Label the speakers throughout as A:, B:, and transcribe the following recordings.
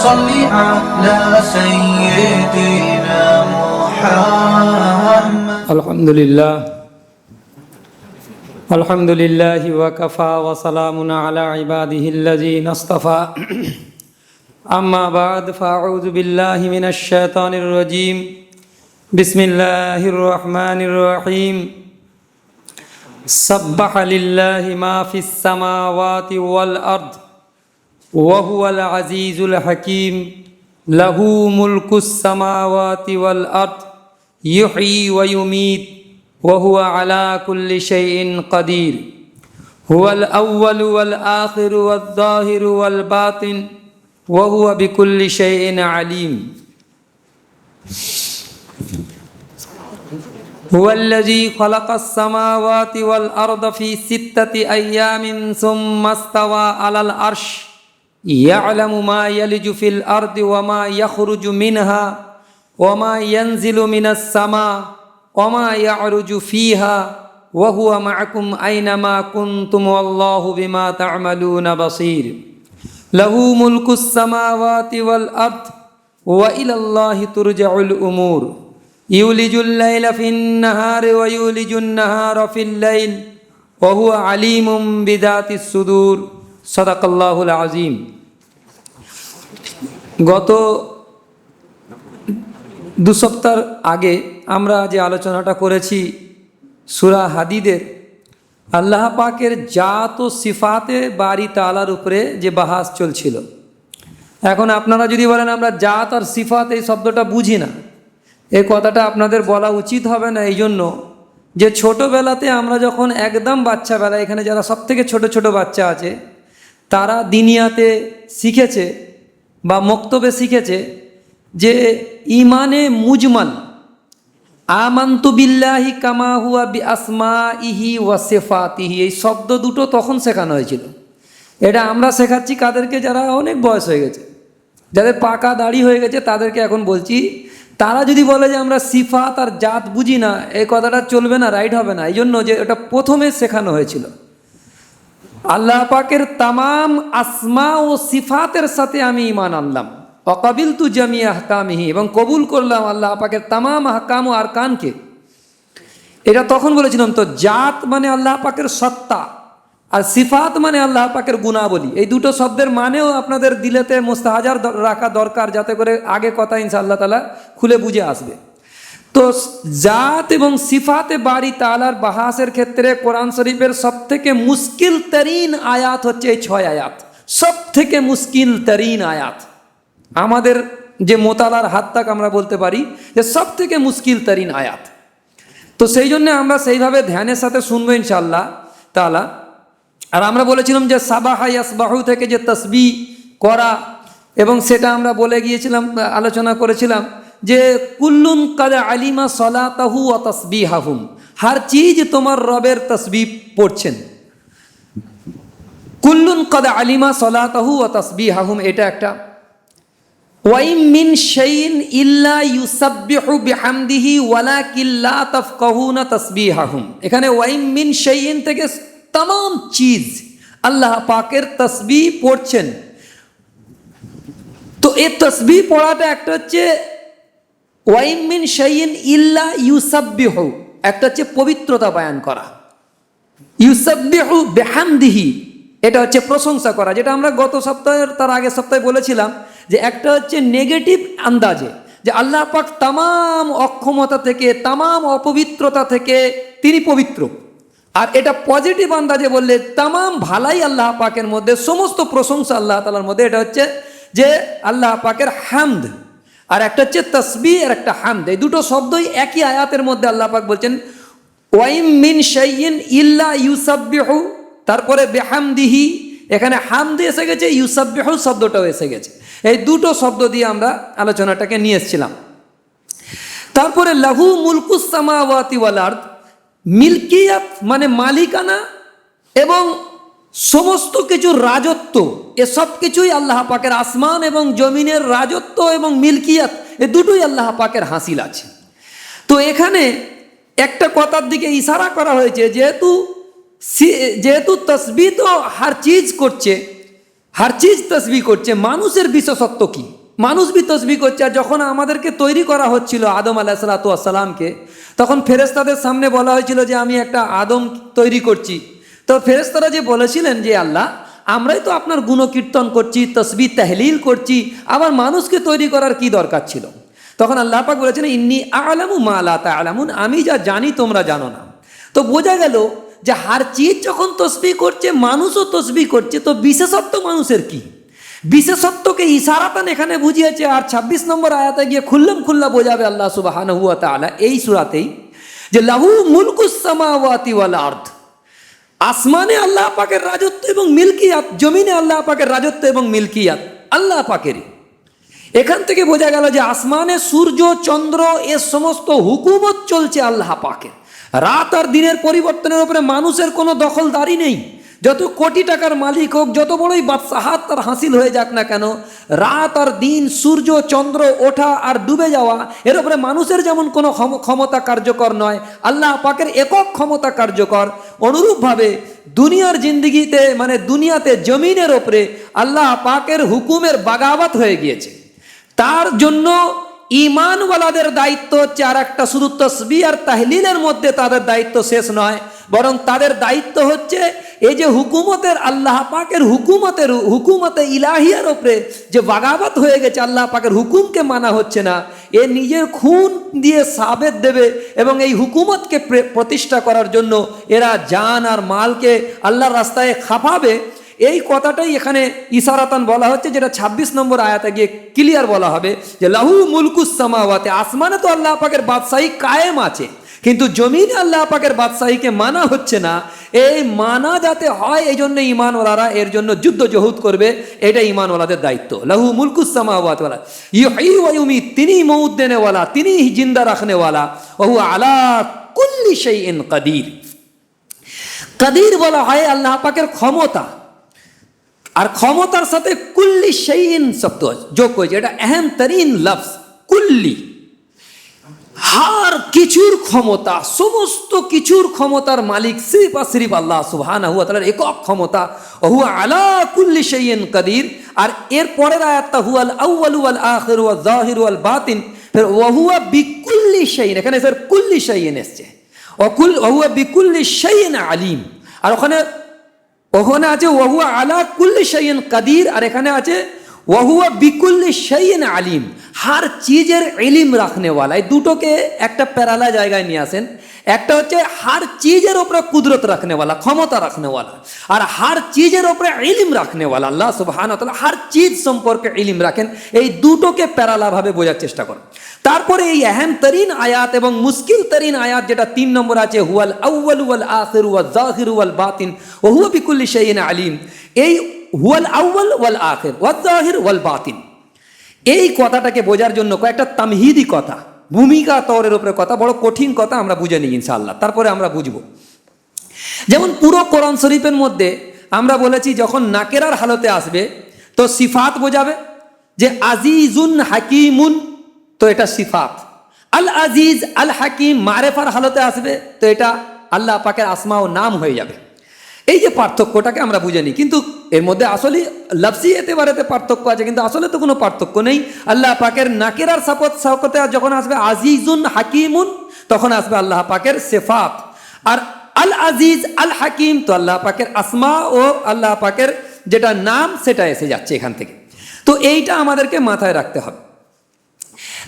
A: صل على سيدنا محمد.
B: الحمد لله وكفى وسلام على عباده الذين اصطفى أما بعد فأعوذ بالله من الشيطان الرجيم بسم الله الرحمن الرحيم سبح لله ما في السماوات والأرض وهو العزيز الحكيم له ملك السماوات والأرض يحيي ويميت وهو على كل شيء قدير هو الأول والآخر والظاهر والباطن وهو بكل شيء عليم هو الذي خلق السماوات والأرض في 6 أيام ثم استوى على العرش يعلم ما يلج في الأرض وما يخرج منها وما ينزل من السماء وما يعرج فيها وهو معكم أينما كنتم والله بما تعملون بصير له ملك السماوات والأرض وإلى الله ترجع الأمور يولج الليل في النهار ويولج النهار في الليل وهو عليم بذات الصدور صدق الله العظيم. গত 2 সপ্তাহ আগে আমরা যে আলোচনাটা করেছি সূরা হাদিদের আল্লাহ পাকের জাত ও সিফাতে বারি তাআলার উপরে যে বাহাস চলছিল। এখন আপনারা যদি বলেন আমরা জাত আর সিফাত এই শব্দটা বুঝি না, এই কথাটা আপনাদের বলা উচিত হবে না। এই জন্য যে ছোটোবেলাতে আমরা যখন একদম বাচ্চাবেলা, এখানে যারা সবথেকে ছোট ছোট বাচ্চা আছে তারা দিনিয়াতে শিখেছে বা মক্তবে শিখেছে যে ইমানে মুজমাল আমান্তু বিল্লাহি কামা হুয়া বি আসমাইহি ওয়া সিফাতিহি, এই শব্দ দুটো তখন শেখানো হয়েছিল। এটা আমরা শেখাচ্ছি কাদেরকে? যারা অনেক বয়স হয়ে গেছে, যাদের পাকা দাড়ি হয়ে গেছে তাদেরকে এখন বলছি। তারা যদি বলে যে আমরা সিফাত আর জাত বুঝি না, এই কথাটা চলবে না, রাইট হবে না। এই জন্য যে ওটা প্রথমে শেখানো হয়েছিল। আল্লাহ পাকের তামাম আসমা ও সিফাতের সাথে আমি ঈমান আনলাম, ওয়াকাবিলতু জামিআ আহকামিহি, এবং কবুল করলাম আল্লাহ পাকের তামাম আহকাম ও আরকানকে। এটা তখন বলেছিলাম। তো জাত মানে আল্লাহ পাকের সত্তা, আর সিফাত মানে আল্লাহ পাকের গুণাবলী। এই দুটো শব্দের মানেও আপনাদের দিলেতে মুস্তাহাজার রাখা দরকার, যাতে করে আগে কথা ইনশাআল্লাহ তাআলা খুলে বুঝে আসবে। তো জাত এবং সিফাতে বারি তাআলার বাহাসের ক্ষেত্রে কোরআন শরীফের সবথেকে মুশকিল তরিন আয়াত হচ্ছে এই 6 আয়াত। সবথেকে মুশকিল তরিন আয়াত আমাদের যে মোতালার হাত তাক আমরা বলতে পারি যে সবথেকে মুশকিল তরিন আয়াত। তো সেই জন্য আমরা সেইভাবে ধ্যানের সাথে শুনবো ইনশাআল্লাহ তাআলা। আর আমরা বলেছিলাম যে সাবাহা ইয়াসবাহু থেকে যে তসবিহ করা, এবং সেটা আমরা বলে গিয়েছিলাম, আলোচনা করেছিলাম যে কুল্লুন কাদ আলিমা সলাতাহু ওয়া তাসবিহাহুম, হর চিজ তোমার রবের তসবিহ পড়ছেন। কুল্লুন কাদ আলিমা সলাতাহু ওয়া তাসবিহাহুম, এটা একটা। ওয়াইম মিন শাইইন ইল্লা ইউসাব্বিহু বিহামদিহি ওয়ালাকিন লা তাফকাহুনা তাসবিহাহুম। এখানে ওয়াইম মিন শাইইন থেকে तमाम चीज अल्लाह पाकेर तस्बीह पढ़ছেন। तो ये तस्बीह पढ़ाटा একটা হচ্ছে ওয়াইম মিন শাইইন ইল্লা ইউসাব্বিহু, একটা হচ্ছে পবিত্রতা বয়ান করা। ইউসাব্বিহু বিহামদিহি, এটা হচ্ছে প্রশংসা করা, যেটা আমরা গত সপ্তাহের তার আগের সপ্তাহে বলেছিলাম যে একটা হচ্ছে নেগেটিভ আন্দাজে যে আল্লাহ পাক तमाम অক্ষমতা থেকে, तमाम অপবিত্রতা থেকে তিনি পবিত্র। আর এটা পজিটিভ আন্দাজে বললে তামাম ভালাই আল্লাহ পাকের মধ্যে, সমস্ত প্রশংসা আল্লাহ তাআলার মধ্যে। এটা হচ্ছে যে আল্লাহ পাকের হামদ, আর একটা হচ্ছে তাসবিহ আর একটা হামদ। এই দুটো শব্দই একই আয়াতের মধ্যে আল্লাহ পাক বলছেন ওয়াইম মিন শাইইন ইল্লা ইউসাব্বিহু, তারপরে বিহামদিহি, এখানে হামদ এসে গেছে, ইউসাব্বিহু শব্দটাও এসে গেছে। এই দুটো শব্দ দিয়ে আমরা আলোচনাটাকে নিয়ে এসেছিলাম। তারপরে লাহু মুলকুস সামাওয়াতি ওয়াল আরদ, মিল্কিয়াত মানে মালিকানা এবং সমস্ত কিছুর রাজত্ব, এসব কিছুই আল্লাহ পাকের। আসমান এবং জমিনের রাজত্ব এবং মিল্কিয়াত, এ দুটোই আল্লাহ পাকের হাসিল আছে। তো এখানে একটা কথার দিকে ইশারা করা হয়েছে, যেহেতু তসবিহ তো হার চিজ করছে, হার চিজ তসবিহ করছে, মানুষের বিশেষত্ব কি? মানুষ বি তসবিহ করছে। আর যখন আমাদেরকে তৈরি করা হচ্ছিল আদম আলাইহিসসালামকে, তখন ফেরেশতাদের সামনে বলা হয়েছিল যে আমি একটা আদম তৈরি করছি। তো ফেরেশতারা যে বলেছিলেন যে আল্লাহ, আমরাই তো আপনার গুণকীর্তন করছি, তসবিহ তাহলিল করছি, আবার মানুষকে তৈরি করার কি দরকার ছিল? তখন আল্লাহ পাক বলেছেন ইন্নী আ'লামু মা লা তা'লামুন, আমি যা জানি তোমরা জানো না। তো বোঝা গেল যে হার চিজ যখন তসবিহ করছে, মানুষও তসবিহ করছে, তো বিশেষত্ব মানুষের কি? বিশেষত্বকে ইশারাতান এখানে বুঝিয়েছে। আর 26 নম্বর আয়াতে গিয়ে খুল্লা বোঝাবে আল্লাহ সুবহানাহু ওয়া তাআলা এই সূরাতেই, যে লাহু মুলকুস সামাওয়াতি ওয়াল আরদ, আসমানে আল্লাহ পাকের রাজত্ব এবং মিল্কিয়াত, জমিনে আল্লাহ পাকের রাজত্ব এবং মিল্কিয়াত আল্লাহ পাকেরই। এখান থেকে বোঝা গেল যে আসমানে সূর্য চন্দ্র এ সমস্ত হুকুমত চলছে আল্লাহ পাকের। রাত আর দিনের পরিবর্তনের উপরে মানুষের কোনো দখলদারি নেই। যত কোটি টাকার মালিক হোক, যত বড়ই বাদশাহাত তার হাসিল হয়ে যাক না কেন, রাত আর দিন, সূর্য চন্দ্র ওঠা আর ডুবে যাওয়া, এর উপরে মানুষের যেমন কোনো ক্ষমতা কার্যকর নয়, আল্লাহ পাকের একক ক্ষমতা কার্যকর। অনুরূপভাবে দুনিয়ার জিন্দিগিতে, মানে দুনিয়াতে জমিনের ওপরে আল্লাহ পাকের হুকুমের বাগাবাত হয়ে গিয়েছে। তার জন্য ঈমানওয়ালাদের দায়িত্ব হচ্ছে আর একটা, শুধু তসবিহ আর তাহলিলের মধ্যে তাদের দায়িত্ব শেষ নয়, বরং তাদের দায়িত্ব হচ্ছে এই যে হুকুমতের, আল্লাহ পাকের হুকুমতে ইলাহিয়ার ওপরে যে বাগাবাত হয়ে গেছে, আল্লাহ পাকের হুকুমকে মানা হচ্ছে না, এ নিজের খুন দিয়ে সাবেত দেবে এবং এই হুকুমতকে প্রতিষ্ঠা করার জন্য এরা জান আর মালকে আল্লাহর রাস্তায় খাপাবে। এই কথাটাই এখানে ইশারাতান বলা হচ্ছে, যেটা 26 নম্বর আয়াতে গিয়ে ক্লিয়ার বলা হবে যে লাহু মুলকুস সামাওয়াতি, আসমানে তো আল্লাহ পাকের বাদশাহী কায়েম আছে, কিন্তু জমিনে আল্লাহ পাকের বাদশাহীকে মানা হচ্ছে না। এই মানা যাতে হয়, এই জন্য ঈমানওয়ালারা এর জন্য যুদ্ধ জহুদ করবে, এটা ঈমানওয়ালাদের দায়িত্ব। লাহু মুলকুস সামাওয়াতি ওয়াল আরদ, ইউহয়ী ওয়া ইউমীত, তিনিই মউত দেনেওয়ালা, তিনিই জিন্দা রাখনেওয়ালা, ওয়া হুয়া আলা কুল্লি শাইইন কাদির। কাদির বলা হয় আল্লাহ পাকের ক্ষমতা, আর ক্ষমতার সাথে কুল্লি শাইইন শব্দ যোগ করেছে, এটা আহম তরিন লফজ। কুল্লি, হার কিছুর ক্ষমতা, সমস্ত কিছুর ক্ষমতার মালিক সিরিফ আর সিরিফ আল্লাহ সুবহানাহু ওয়া তাআলার একক ক্ষমতা। হুয়া আলা কুল্লি শাইইন কাদির। আর এর পরের আয়াতটা হুয়াল আউয়ালু ওয়াল আখিরু ওয়াল যাহিরু ওয়াল বাতিন, ফির ওয়া হুয়া বিকুল্লি শাইইন, এখানে স্যার কুল্লি শাইইন এসেছে, ওয়া হুয়া বিকুল্লি শাইইন আলিম। আর ওখানে আছে ওয়া হুয়া আলা কুল্লি শাইইন কাদির, আর এখানে আছে ওয়া হুয়া বিকুল্লি শাইইন আলিম, হার চিজের ইলম রাখনেওয়ালা। এই দুটোকে একটা প্যারালা জায়গায় নিয়ে আসেন। একটা হচ্ছে হার চিজের ওপরে কুদরত রাখনেওয়ালা, ক্ষমতা রাখনেওয়ালা, আর হার চিজের ওপরে ইলম রাখনেওয়ালা। আল্লাহ সুবহানাহু ওয়া তাআলা হার চিজ সম্পর্কে ইলম রাখেন। এই দুটোকে প্যারালাভাবে বোঝার চেষ্টা করুন। তারপরে এই আহম তরিন আয়াত এবং মুশকিল তরিন আয়াত, যেটা 3 নম্বর আছে, হুয়াল আউয়ালু ওয়াল আখিরু ওয়াল যাহিরু ওয়াল বাতিন ওয়া হুয়া বিকুল্লি শাইইন আলিম। এই হুয়াল আউয়াল ওয়াল আখির ওয়াল যাহির ওয়াল বাতিন, এই কথাটাকে বোঝার জন্য কয়েকটা তামহিদি কথা, ভূমিকা তরের উপরে কথা, বড় কঠিন কথা, আমরা বুঝে নিই ইনশাআল্লাহ, তারপরে আমরা বুঝবো। যেমন পুরো কোরআন শরীফের মধ্যে আমরা বলেছি যখন নাকেরার হালতে আসবে তো সিফাত বোঝাবে, যে আজিজুন হাকিমুন, তো এটা সিফাত। আল আজিজ আল হাকিম মারেফার হালতে আসবে তো এটা আল্লাহ পাকের আসমা ও নাম হয়ে যাবে। এই যে পার্থক্যটাকে আমরা বুঝে নিই, কিন্তু এর মধ্যে আসলে লফজি এতেবারেতে পার্থক্য আছে, কিন্তু আসলে তো কোনো পার্থক্য নেই। আল্লাহ পাকের নাকেরার সাকতে যখন আসবে আজিজুন হাকিমুন, তখন আসবে আল্লাহ পাকের সিফাত। আর আল আজিজ আল হাকিম তো আল্লাহ পাকের আসমা ও আল্লাহ পাকের যেটা নাম সেটা এসে যাচ্ছে এখান থেকে। তো এইটা আমাদেরকে মাথায় রাখতে হবে।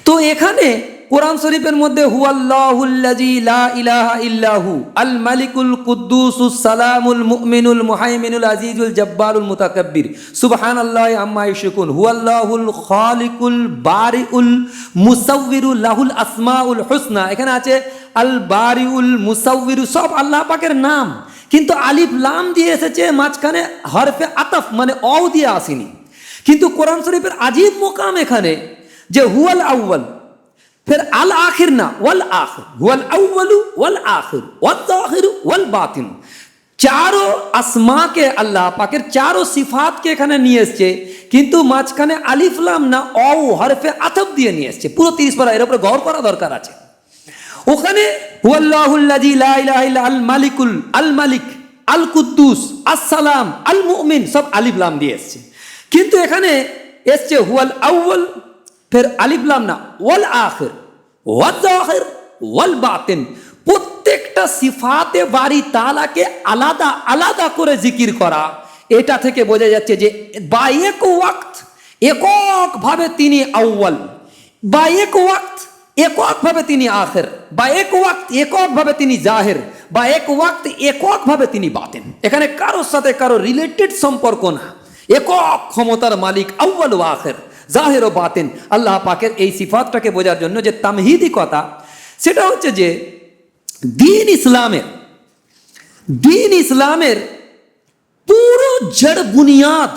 B: তো এখানে কোরআন শরীফের মধ্যে হুয়াল্লাহুল্লাযী লা ইলাহা ইল্লাহু আল মালিকুল কুদ্দুসুস সালামুল মুমিনুল মুহাইমিনুল আজিজুল জব্বারুল মুতাকাব্বির সুবহানাল্লাহি আম্মা ইউশরিকুন হুয়াল্লাহুল খালিকুল বারিউল মুসাউবিরু লাহুল আসমাউল হুসনা। এখানে আছে আল বারিউল মুসাউবিরু, সব আল্লাহ পাকের নাম, কিন্তু আলিফ লাম দিয়ে এসেছে মাঝখানে হরফে আতফ, মানে অ দিয়ে আসেনি। কিন্তু কোরআন শরীফের আজীব মোকাম এখানে যে হুয়াল আউয়াল, फिर अल आखिर ना वल आखिर, हुवल अव्वलु वल आखिर वल जाहिरु वल बातिन, चारों आसमा के अल्लाह पाकेर चारों सिफात के एखाने निये एसेছে, কিন্তু মাঝখানে আলিফ লাম না অ হরফে আতফ দিয়ে নিয়ে এসেছে। পুরো 30 পারা এর উপরে গৌর করা দরকার আছে। ওখানে হুয়াল্লাহুল্লাযী লা ইলাহা ইল্লা আল মালিকুল আল মালিক আল কুদ্দুস আসসালাম আল মুমিন সব আলিফ লাম দিয়ে এসেছে, কিন্তু এখানে এসছে হুয়াল আউয়াল, ফের আলিফ লাম না, ওয়াল আখির ওয়াল জাহির ওয়াল বাতিন। প্রত্যেকটা সিফাতে বারি তাআলাকে আলাদা আলাদা করে জিকির করা, এটা থেকে বোঝা যাচ্ছে যে বা এক ওয়াক্ত এককভাবে তিনি আউয়াল, বা এক ওয়াক্ত এককভাবে তিনি আখির, বা এক ওয়াক্ত এককভাবে তিনি জাহির, বা এক ওয়াক্ত এককভাবে তিনি বাতিন। এখানে কারোর সাথে কারো রিলেটেড সম্পর্ক না, একক ক্ষমতার মালিক, আউয়াল ও আখির, জাহির ও বাতিন। আল্লাহ পাকের এই সিফাতটাকে বোঝার জন্য যে তামহিদি কথা, সেটা হচ্ছে যে দিন ইসলামের পুরো জড় বুনিয়াদ,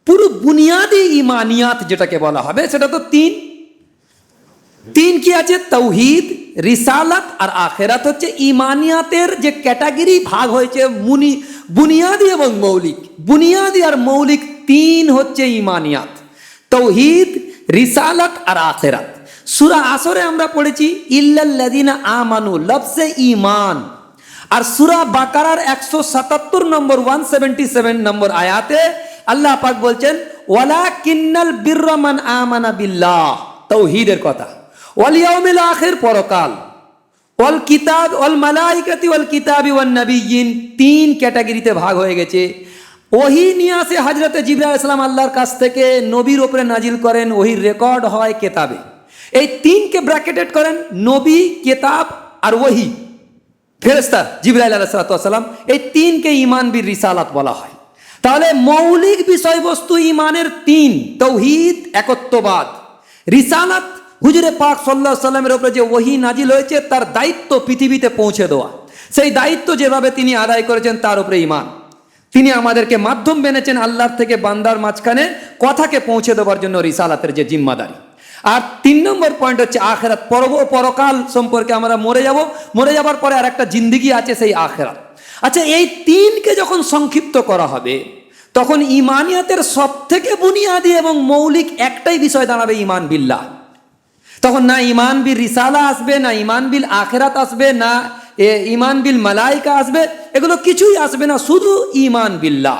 B: পুরো বুনিয়াদি ইমানিয়াত যেটাকে বলা হবে, সেটা তো তিন কি আছে? তৌহিদ, রিসালাত আর আখেরাত হচ্ছে ইমানিয়াতের যে ক্যাটাগরি ভাগ হয়েছে, বুনিয়াদি এবং মৌলিক। বুনিয়াদি আর মৌলিক তিন হচ্ছে ইমানিয়াত, তৌহিদ, রিসালাত আর আখেরাত। সূরা আসরে আমরা পড়েছি ইল্লাল্লাযিনা আমানু, লফজে ঈমান। আর সূরা বাকারার 177 নম্বর 177 নম্বর আয়াতে আল্লাহ পাক বলছেন ওয়ালাকিন্নাল বিররা মান আমানা বিল্লাহ, তাওহীদের কথা, ওয়াল ইয়াউমিল আখির, পরকাল, ওয়াল কিতাব ওয়াল মালাইকাতি ওয়াল কিতাবি ওয়ান নাবিয়্যিন। তিন ক্যাটাগরিতে ভাগ হয়ে গেছে। ওহী নিয়ে আসে হযরতে জিবরাইল আলাইহিস সালাম আল্লাহর কাছ থেকে, নবীর উপরে নাজিল করেন, ওহীর রেকর্ড হয় কেতাবে। এই তিনকে ব্র্যাকেটেড করেন, নবী, কেতাব আর ওহী, ফেরেশতা জিবরাইল আলাইহিস সালাম। এই তিনকে ঈমান বিল রিসালাত বলা হয়। তাহলে মৌলিক বিষয়বস্তু ঈমানের তিন: তাওহীদ, একত্ববাদ; রিসালাত, হুজুরে পাক সাল্লাল্লাহু আলাইহি সাল্লামের উপরে যে ওহী নাজিল হয়েছে তার দায়িত্ব পৃথিবীতে পৌঁছে দেওয়া, সেই দায়িত্ব যেভাবে তিনি আদায় করেছেন তার উপরে ঈমান। তিনি আমাদেরকে মাধ্যম বেনেছেন আল্লাহর থেকে বান্দার মাঝখানে কথাকে পৌঁছে দেওয়ার জন্য, রিসালাতের যে জিম্মাদারি। আর 3 নম্বর পয়েন্ট হচ্ছে আখেরাত, পরকাল সম্পর্কে আমরা মরে যাবার পরে আর একটা জিন্দেগি আছে, সেই আখেরাত। আচ্ছা, এই তিনকে যখন সংক্ষিপ্ত করা হবে তখন ইমানিয়াতের সব থেকে বুনিয়াদি এবং মৌলিক একটাই বিষয় দাঁড়াবে, ঈমান বিল্লাহ। তখন না ঈমান বিল রিসালা আসবে, না ঈমান বিল আখেরাত আসবে, না ঈমান বিল মালাইকা আসবে, এগুলো কিছুই আসবে না, শুধু ঈমান বিল্লাহ,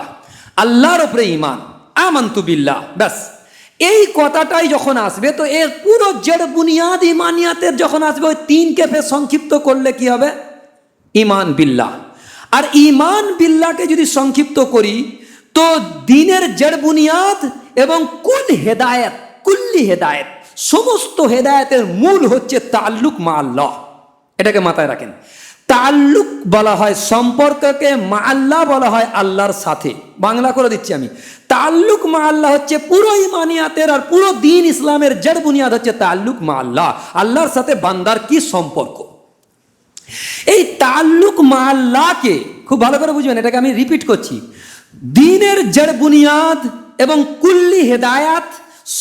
B: আল্লাহর উপরে ঈমান, আমানতু বিল্লাহ, ব্যাস। এই কথাটাই যখন আসবে তো এর পুরো জড় বুনিয়াদ ইমানিয়াতের যখন আসবে, ওই তিনকে ফের সংক্ষিপ্ত করলে কি হবে? ঈমান বিল্লাহ। আর ঈমান বিল্লাহকে যদি সংক্ষিপ্ত করি তো দিনের জড় বুনিয়াদ এবং কুল্লি হেদায়েত, সমস্ত হেদায়েতের মূল হচ্ছে তাআল্লুক মা আল্লাহ। এটাকে মাথায় রাখেন। তাআল্লুক বলা হয় সম্পর্ককে, মা আল্লাহ বলা হয় আল্লাহর সাথে। বাংলা করে দিচ্ছি আমি। তাআল্লুক মা আল্লাহ হচ্ছে পুরো ইমানিয়াতের আর পুরো দ্বীন ইসলামের জড় বুনিয়াদ হচ্ছে তাআল্লুক মা আল্লাহ, আল্লাহর সাথে বান্দার কি সম্পর্ক। এই তাআল্লুক মা আল্লাহকে খুব ভালো করে বুঝবেন, এটাকে আমি রিপিট করছি। দ্বীনের জড় বুনিয়াদ এবং কুল্লি হেদায়াত,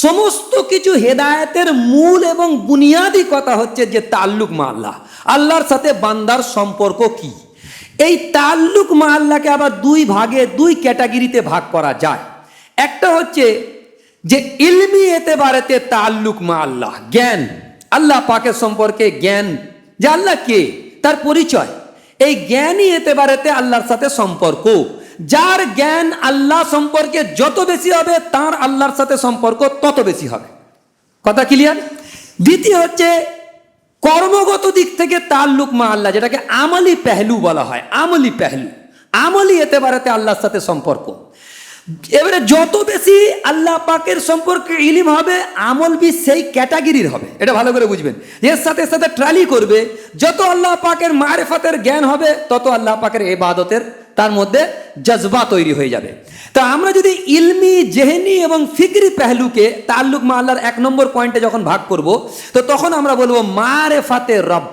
B: সমস্ত কিছু হেদায়েতের মূল এবং বুনিয়াদি কথা হচ্ছে যে তাআল্লুক মা আল্লাহ, আল্লাহর সাথে বান্দার সম্পর্ক কি। এই তাআল্লুক মা আল্লাহকে আবার দুই ক্যাটাগরিতে ভাগ করা যায়। একটা হচ্ছে যে ইলমি এতেবারেতে তাআল্লুক মা আল্লাহ, জ্ঞান, আল্লাহ পাকের সম্পর্কে জ্ঞান, যে আল্লাহ কে, তার পরিচয়, এই জ্ঞানই এতেবারেতে আল্লাহর সাথে সম্পর্ক। যার জ্ঞান আল্লাহ সম্পর্কে যত বেশি হবে তার আল্লাহর সাথে সম্পর্ক তত বেশি হবে। কথা ক্লিয়ার? দ্বিতীয় হচ্ছে কর্মগত দিক থেকে তাআল্লুক মা আল্লাহ, যেটাকে আমলি পেহলু বলা হয়। আমলি এতেবারেতে আল্লাহর সাথে সম্পর্ক। এবারে যত বেশি আল্লাহ পাকের সম্পর্কে ইলম হবে, আমল বি সেই ক্যাটাগরির হবে। এটা ভালো করে বুঝবেন। এর সাথে সাথে ট্রালি করবে, যত আল্লাহ পাকের মারিফতের জ্ঞান হবে তত আল্লাহ পাকের ইবাদতের তার মধ্যে জজবা তৈরি হয়ে যাবে। তো আমরা যদি ইলমি, জেহনি এবং ফিকরি পেহলুকে তাআল্লুক মা আল্লাহর 1 নম্বর পয়েন্টে যখন ভাগ করব, তো তখন আমরা বলবো মারিফাতে রব।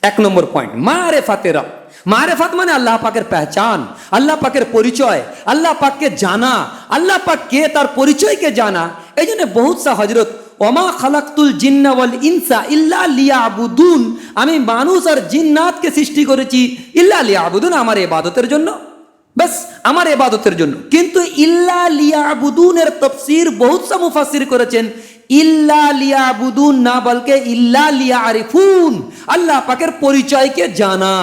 B: 1 নম্বর পয়েন্ট মারিফাতে রব। মারিফাত মানে আল্লাহ পাকের পেহচান, আল্লাহ পাকের পরিচয়, আল্লাহ পাককে জানা, আল্লাহ পাক কে, তার পরিচয়কে জানা। এই জন্য বহুত সা হযরত ওমা খালাকতুল জিন্না ওয়াল ইনসা ইল্লা লিয়াবুদুন, আমি মানুষ আর জিন্নাতকে সৃষ্টি করেছি ইল্লা লিয়াবুদুন, আমার ইবাদতের জন্য, বাস আমার ইবাদতের জন্য। কিন্তু ইল্লা লিয়াবুদুনের তাফসীর বহুত সা মুফাসসির করেছেন ইল্লা লিয়াবুদুন না, বলকে ইল্লা লিয়ারিফুন, আল্লাহ পাকের পরিচয়কে জানা।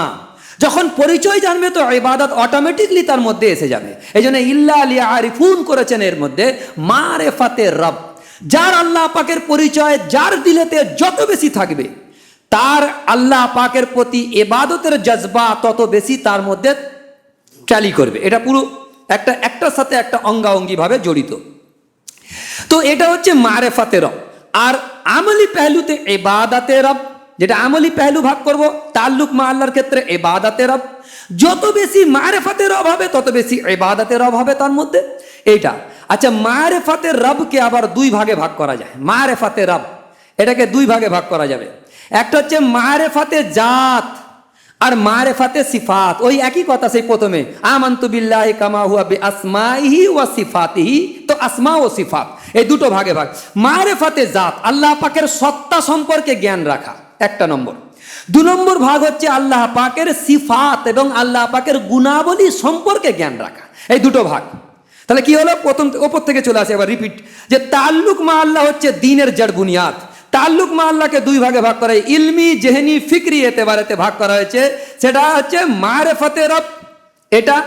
B: যখন পরিচয় জানবে তো ইবাদত অটোমেটিকলি তার মধ্যে এসে যাবে। এই জন্য ইল্লা লিয়ারিফুন করেছেন এর মধ্যে মারেফাতে রব। যার আল্লাহ পাকের পরিচয় যার দিলেতে যত বেশি থাকবে, তার আল্লাহ পাকের প্রতি ইবাদতের জজবা তত বেশি তার মধ্যে ট্যালি করবে। এটা পুরো একটার সাথে একটা অঙ্গাঅঙ্গিভাবে জড়িত। তো এটা হচ্ছে মারেফাতে রব। আর আমলি পেহলুতে ইবাদতে রব, যেটা আমলি পেহলু ভাগ করব, তাল্লুক মা আল্লাহর ক্ষেত্রে ইবাদতে রব। যত বেশি মারেফাতে রব হবে তত বেশি ইবাদতে রব হবে তার মধ্যে। এইটা আচ্ছা, মারেফাতে রবকে আবার দুই ভাগে ভাগ করা যায়। মারেফাতে রব এটাকে দুই ভাগে ভাগ করা যাবে। একটা হচ্ছে মারেফাতে জাত আর মারেফাতে সিফাত। ওই একই কথা, সেই প্রথমে আমানতু বিল্লাহি কামা হুয়া বিআসমাইহি ওয়া সিফাতিহি, তো আসমা ও সিফাত এই দুটো ভাগে ভাগ। মারেফাতে জাত আল্লাহ পাকের সত্তা সম্পর্কে জ্ঞান রাখা একটা নম্বর। দু নম্বর ভাগ হচ্ছে আল্লাহ পাকের সিফাত এবং আল্লাহ পাকের গুণাবলী সম্পর্কে জ্ঞান রাখা। এই দুটো ভাগ। তাহলে কি হলো, প্রথম ওপর থেকে চলে আসে, এবার রিপিট, যে তাল্লুক মা আল্লাহ হচ্ছে দ্বীনের জড় বুনিয়াদ। তাল্লুক মা আল্লাহকে দুই ভাগে ভাগ করা হয়, ইলমি, জেহনি, ফিকরি এতেবারেতে ভাগ করা হয়েছে। সেটা হচ্ছে মারেফাতে রব এটা,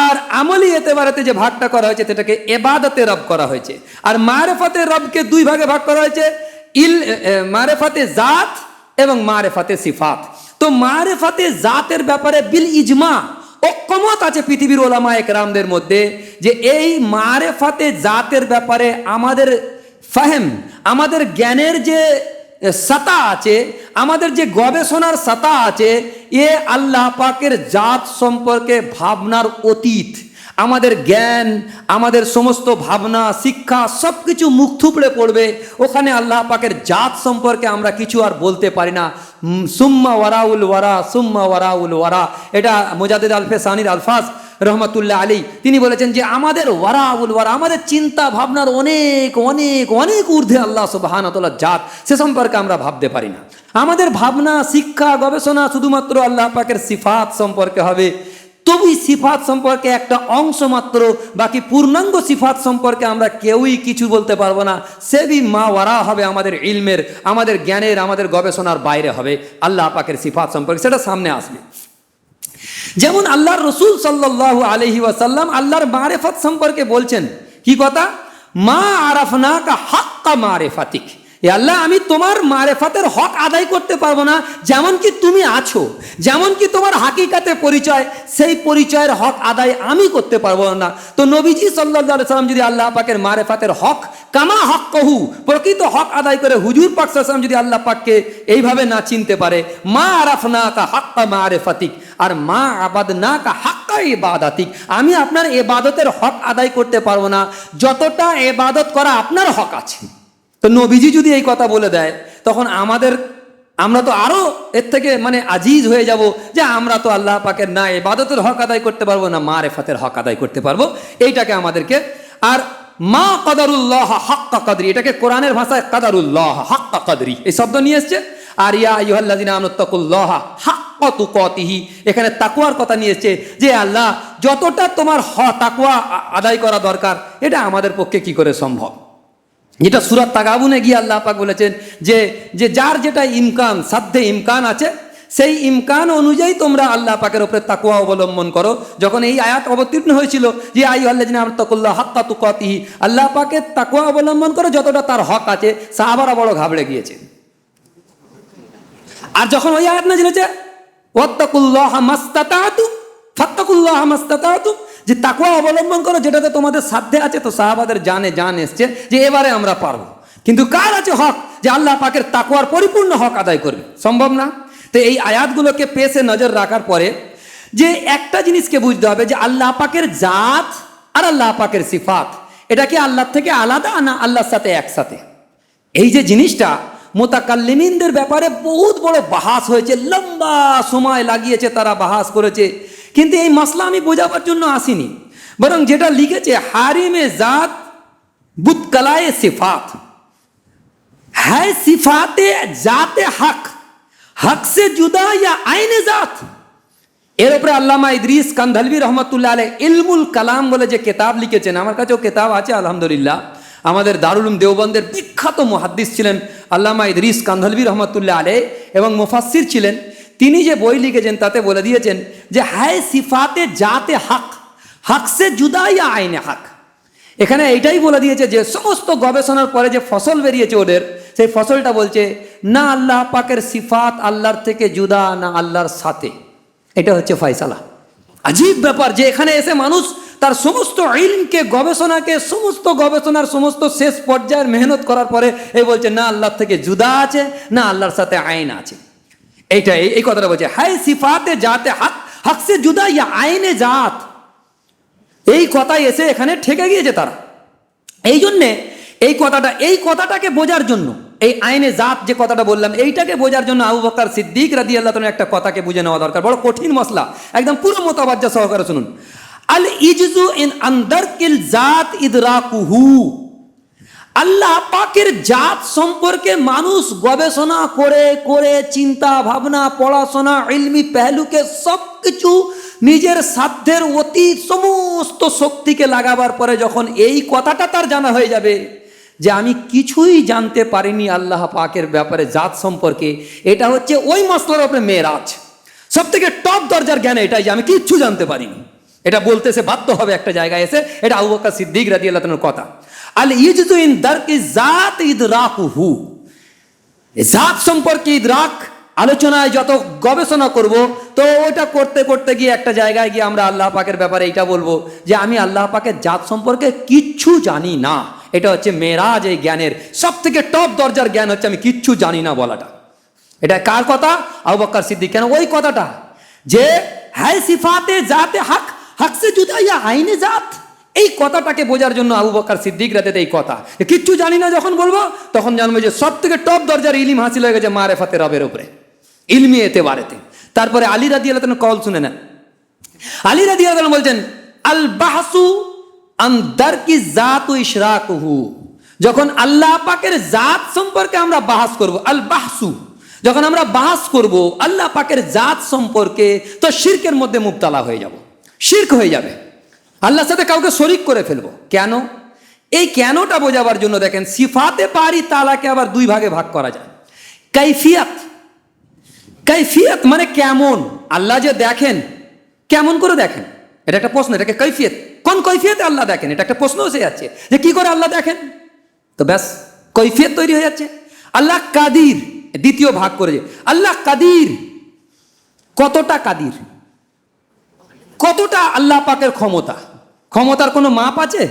B: আর আমলি এতেবারেতে যে ভাগটা করা হয়েছে সেটাকে ইবাদতে রব করা হয়েছে। আর মারেফাতে রবকে দুই ভাগে ভাগ করা হয়েছে, মারেফাতে জাত এবং মারেফাতে সিফাত। তো মারেফাতে জাতের ব্যাপারে বিল ইজমা ঐক্যমত আছে পৃথিবীর ওলামা একরামদের মধ্যে, যে এই মারেফাতে জাতের ব্যাপারে আমাদের ফাহেম, আমাদের জ্ঞানের যে সাতা আছে, আমাদের যে গবেষণার সাতা আছে, এ আল্লাহ পাকের জাত সম্পর্কে ভাবনার অতীত। আমাদের জ্ঞান, আমাদের সমস্ত ভাবনা, শিক্ষা সব কিছু মুখ থুবড়ে পড়বে ওখানে। আল্লাহ পাকের জাত সম্পর্কে আমরা কিছু আর বলতে পারি না। সুম্মা ওয়ারাউল ওয়ারা, সুম্মা ওয়ারাউল ওয়ারা, এটা মুজাদ্দিদ আল-ফেসানির আলফাজ রহমতুল্লাহ আলী তিনি বলেছেন যে আমাদের ওয়ারাউল ওয়ারা, আমাদের চিন্তা ভাবনার অনেক অনেক অনেক ঊর্ধ্বে আল্লাহ সুবহানাহু ওয়া তাআলার জাত, সে সম্পর্কে আমরা ভাবতে পারি না। আমাদের ভাবনা, শিক্ষা, গবেষণা শুধুমাত্র আল্লাহ পাকের সিফাত সম্পর্কে হবে। তবুই সিফাত সম্পর্কে একটা অংশ মাত্র, বাকি পূর্ণাঙ্গ সিফাত সম্পর্কে আমরা কেউই কিছু বলতে পারবো না। সে বি মা ওয়ারা হবে, আমাদের ইলমের, আমাদের জ্ঞানের, আমাদের গবেষণার বাইরে হবে আল্লাহ পাকের সিফাত সম্পর্কে, সেটা সামনে আসবে। যেমন আল্লাহর রসুল সাল্লাল্লাহু আলাইহি ওয়াসাল্লাম আল্লাহর মারেফত সম্পর্কে বলছেন কি কথা, মা আরাফনাকা হাক্কা মারেফাতিক। এ আল্লাহ, আমি তোমার মারেফাতের হক আদায় করতে পারবো না যেমন কি তুমি আছো, যেমন কি তোমার হাকিকাতে পরিচয়, সেই পরিচয়ের হক আদায় আমি করতে পারবো না। তো নবীজি সাল্লাল্লাহু আলাইহি সাল্লাম যদি আল্লাহ পাকের মারেফাতের হক কামা হক কহু, প্রকৃত হক আদায় করে হুজুর পাক সাল্লাল্লাহু আলাইহি সাল্লাম যদি আল্লাহ পাককে এইভাবে না চিনতে পারে, মা আরাফনাকা হাক্কা মারেফাতিক আর মা আবাদনাকা হাক্কা ইবাদাতিক, আমি আপনার ইবাদতের হক আদায় করতে পারবো না যতটা ইবাদত করা আপনার হক আছে। তো নবীজি যদি এই কথা বলে দেয়, তখন আমরা তো আরো এর থেকে আজিজ হয়ে যাব, যে আমরা তো আল্লাহ পাকের না ইবাদতের হক আদায় করতে পারবো না মারেফাতের হক আদায় করতে পারবো। এইটাকে আমাদেরকে, আর মা কাদারুল্লাহ হাক্কা কদরি, এটাকে কোরআনের ভাষায় কাদারুল্লাহ হাক্কা কদরি এই শব্দ নিয়ে এসছে। আর ইয়া আইয়ুহাল্লাযিনা আমানুত্তাকুল্লাহ হাক্কা তুকাতিহি, এখানে তাকওয়ার কথা নিয়ে এসছে, যে আল্লাহ যতটা তোমার তাকওয়া আদায় করা দরকার এটা আমাদের পক্ষে কি করে সম্ভব। যেটা সূরা তাগাবুনে গিয়ে আল্লাহ পাক বলেছেন যে যার যেটা ইমকান, সাধ্যে ইমকান আছে, সেই ইমকান অনুযায়ী তোমরা আল্লাহ পাকের উপরে তাকওয়া অবলম্বন করো। যখন এই আয়াত অবতীর্ণ হয়েছিল যে আইয়ুহাল্লাযিনা আমানুত্তাকুল্লাহ হাক্কা তুকাতিহি, আল্লাহ পাকের তাকওয়া অবলম্বন করো যতটা তার হক আছে, সাহাবারা বড় ঘাবড়ে গিয়েছে। আর যখন ওই আয়াত নাযিল হয়েছে ওয়াত্তাকুল্লাহা মাসতাতাতুম ফাত্তাকুল্লাহা মাসতাতাতুম, যে তাকওয়া অবলম্বন করো যেটাতে তোমাদের সাধ্যে আছে, তো সাহাবাদের জান এসছে যে এবারে আমরা পারবো। কিন্তু কার আছে হক যে আল্লাহ পাকের তাকওয়ার পরিপূর্ণ হক আদায় করবে? সম্ভব না। তো এই আয়াতগুলোকে পেছে নজর রাখার পরে যে একটা জিনিসকে বুঝতে হবে, যে আল্লাহ পাকের জাত আর আল্লাহ পাকের সিফাত এটা কি আল্লাহ থেকে আলাদা না আল্লাহর সাথে একসাথে? এই যে জিনিসটা মুতাকাল্লিমিনদের ব্যাপারে বহুত বড় বাহাস হয়েছে, লম্বা সময় লাগিয়েছে, তারা বাহাস করেছে। কিন্তু এই মাসলা আমি বোঝাবার জন্য আসিনি, বরং যেটা লিখেছে হারিমে জাত বুতকালায়ে সিফাত হ্যায় সিফাতে জাতে হক, হক সে জুদা ইয়া আইনে জাত। এর উপরে আল্লামা ইদরিস কান্ধলভি রহমতুল্লাহ আলাইহি ইলমুল কালাম বলে যে কিতাব লিখেছেন, আমার কাছেও কিতাব আছে আলহামদুলিল্লাহ। আমাদের দারুল উলুম দেওবন্দের বিখ্যাত মুহাদ্দিস ছিলেন আল্লামা ইদরিস কান্ধলভি রহমতুল্লাহ আলাইহি এবং মুফাসসির ছিলেন। তিনি যে বই লিখেছেন তাতে বলে দিয়েছেন যে হায় সিফাতে জাতে হক, হক সে জুদা ইয়া আইনে হক। এখানে এইটাই বলে দিয়েছে যে সমস্ত গবেষণার পরে যে ফসল বেরিয়েছে ওদের, সেই ফসলটা বলছে না আল্লাহ পাকের সিফাত আল্লাহর থেকে জুদা, না আল্লাহর সাথে। এটা হচ্ছে ফয়সালা। আজীব ব্যাপার যে এখানে এসে মানুষ তার সমস্ত ইলমকে, গবেষণাকে, সমস্ত গবেষণার সমস্ত শেষ পর্যায়ের মেহনত করার পরে এই বলছে না আল্লাহর থেকে জুদা আছে, না আল্লাহর সাথে আইন আছে। এইটাই এই কথাটা বলছে হায় সিফাতে জাতে হক, হক সে জুদা ইয়া আইনে জাত। এই কথাই এসে এখানে ঠেকে গিয়েছে তারা। এই জন্যে এই কথাটাকে বোঝার জন্য, এই আইনে জাত যে কথাটা বললাম এইটাকে বোঝার জন্য আবু বকর সিদ্দিক রাদিয়াল্লাহু তাআলা একটা কথাকে বুঝে নেওয়া দরকার। বড় কঠিন মসলা, একদম পুরো মোতাবাজ্জা সহকারে শুনুন। আল ইজজু ইন আনদারকিল জাত ইদরাকুহু। আল্লাহ পাকের জাত সম্পর্কে মানুষ গবেষণা করে করে, চিন্তা ভাবনা, পড়াশোনা, ইলমি পেহলুকে সবকিছু নিজের সাধ্যের অতীত সমস্ত শক্তিকে লাগাবার পরে যখন এই কথাটা তার জানা হয়ে যাবে যে আমি কিছুই জানতে পারিনি আল্লাহ পাকের ব্যাপারে, জাত সম্পর্কে, এটা হচ্ছে ওই মসলার উপরে মেরাজ। সব থেকে টপ দরজার জ্ঞান এটাই যে আমি কিচ্ছু জানতে পারিনি, এটা বলতে সে বাধ্য হবে একটা জায়গায় এসে। এটা আবু বকর সিদ্দিক রাদিয়াল্লাহু তাআলার কথা। আল ইজজু ইন দারকি জাত ইদরাকুহু। জাত সম্পর্কে ইদরাক আলোচনায় যত গবেষণা করব, তো ওটা করতে করতে গিয়ে একটা জায়গায় গিয়ে আমরা আল্লাহ পাকের ব্যাপারে এইটা বলবো যে আমি আল্লাহ পাকের জাত সম্পর্কে কিচ্ছু জানি না। এটা হচ্ছে মেরাজ, এই জ্ঞানের সব থেকে টপ দরজার জ্ঞান হচ্ছে আমি কিচ্ছু জানি না বলাটা। এটা কার কথা? আবু বকর সিদ্দিক। কেন? ওই কথাটা যে হায় সিফাতে জাতে হক, হক সে জুদা ইয়া আইনে জাত, এই কথাটাকে বোঝার জন্য আবু বকর সিদ্দিক রাদিয়াল্লাহু এই কথা। কিচ্ছু জানি না যখন বলবো তখন জানবো যে সব থেকে টপ দরজার ইলম হাসিল হয়ে গেছে মারেফাতে রবের উপরে, ইলমি এতেবারেতে। তারপরে আলী রাদিয়াল্লাহু তাআলা কল শুনে নেন। আলী রাদিয়াল্লাহু তাআলা বলছেন আল বাহসু আন দারকি জাত ও ইশরাকুহু। যখন আল্লাহ পাকের জাত সম্পর্কে আমরা বাহাস করব, আল বাহসু, যখন আমরা বাহাস করব আল্লাহ পাকের জাত সম্পর্কে, তো শিরকের মধ্যে মুবতালা হয়ে যাব, শিরক হয়ে যাবে, আল্লাহর সাথে কাউকে শরিক করে ফেলবো। কেন? এই কেনটা বোঝাবার জন্য দেখেন সিফাতে বারি তাআলাকে আবার দুই ভাগে ভাগ করা যায়। কাইফিয়াত, কাইফিয়াত মানে কেমন, আল্লাহ যে দেখেন কেমন করে দেখেন, এটা একটা প্রশ্ন। এটাকে কৈফিয়ত, কোন কৈফিয়তে আল্লাহ দেখেন, এটা একটা প্রশ্ন এসে যাচ্ছে যে কি করে আল্লাহ দেখেন, তো ব্যাস কৈফিয়ত তৈরি হয়ে যাচ্ছে। আল্লাহ কাদির, দ্বিতীয় ভাগ করেছে আল্লাহ কাদির। কতটা কাদির, কতটা আল্লাহ পাকের ক্ষমতা, ক্ষমতার কোনো মাপ আছে?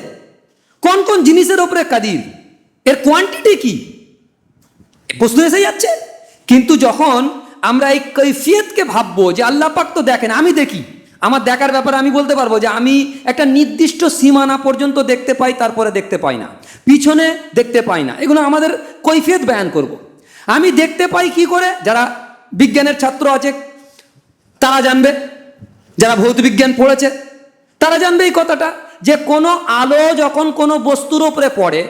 B: কোন কোন জিনিসের উপরে কাদির, এর কোয়ান্টিটি কি, প্রশ্ন এসে যাচ্ছে। কিন্তু যখন আমরা এই কৈফিয়তকে ভাববো যে আল্লাহ পাক তো দেখেন, আমি দেখি, আমার দেখার ব্যাপারে আমি বলতে পারবো যে আমি একটা নির্দিষ্ট সীমানা পর্যন্ত দেখতে পাই, তারপরে দেখতে পাই না, পিছনে দেখতে পাই না, এগুলো আমাদের কৈফিয়ত বয়ান করব। আমি দেখতে পাই কি করে? যারা বিজ্ঞানের ছাত্র আছে তারা জানবে, যারা ভৌত বিজ্ঞান পড়েছে তারা জানবে এই কথাটা, যে কোনো আলো যখন কোনো বস্তুর উপরে পড়ে,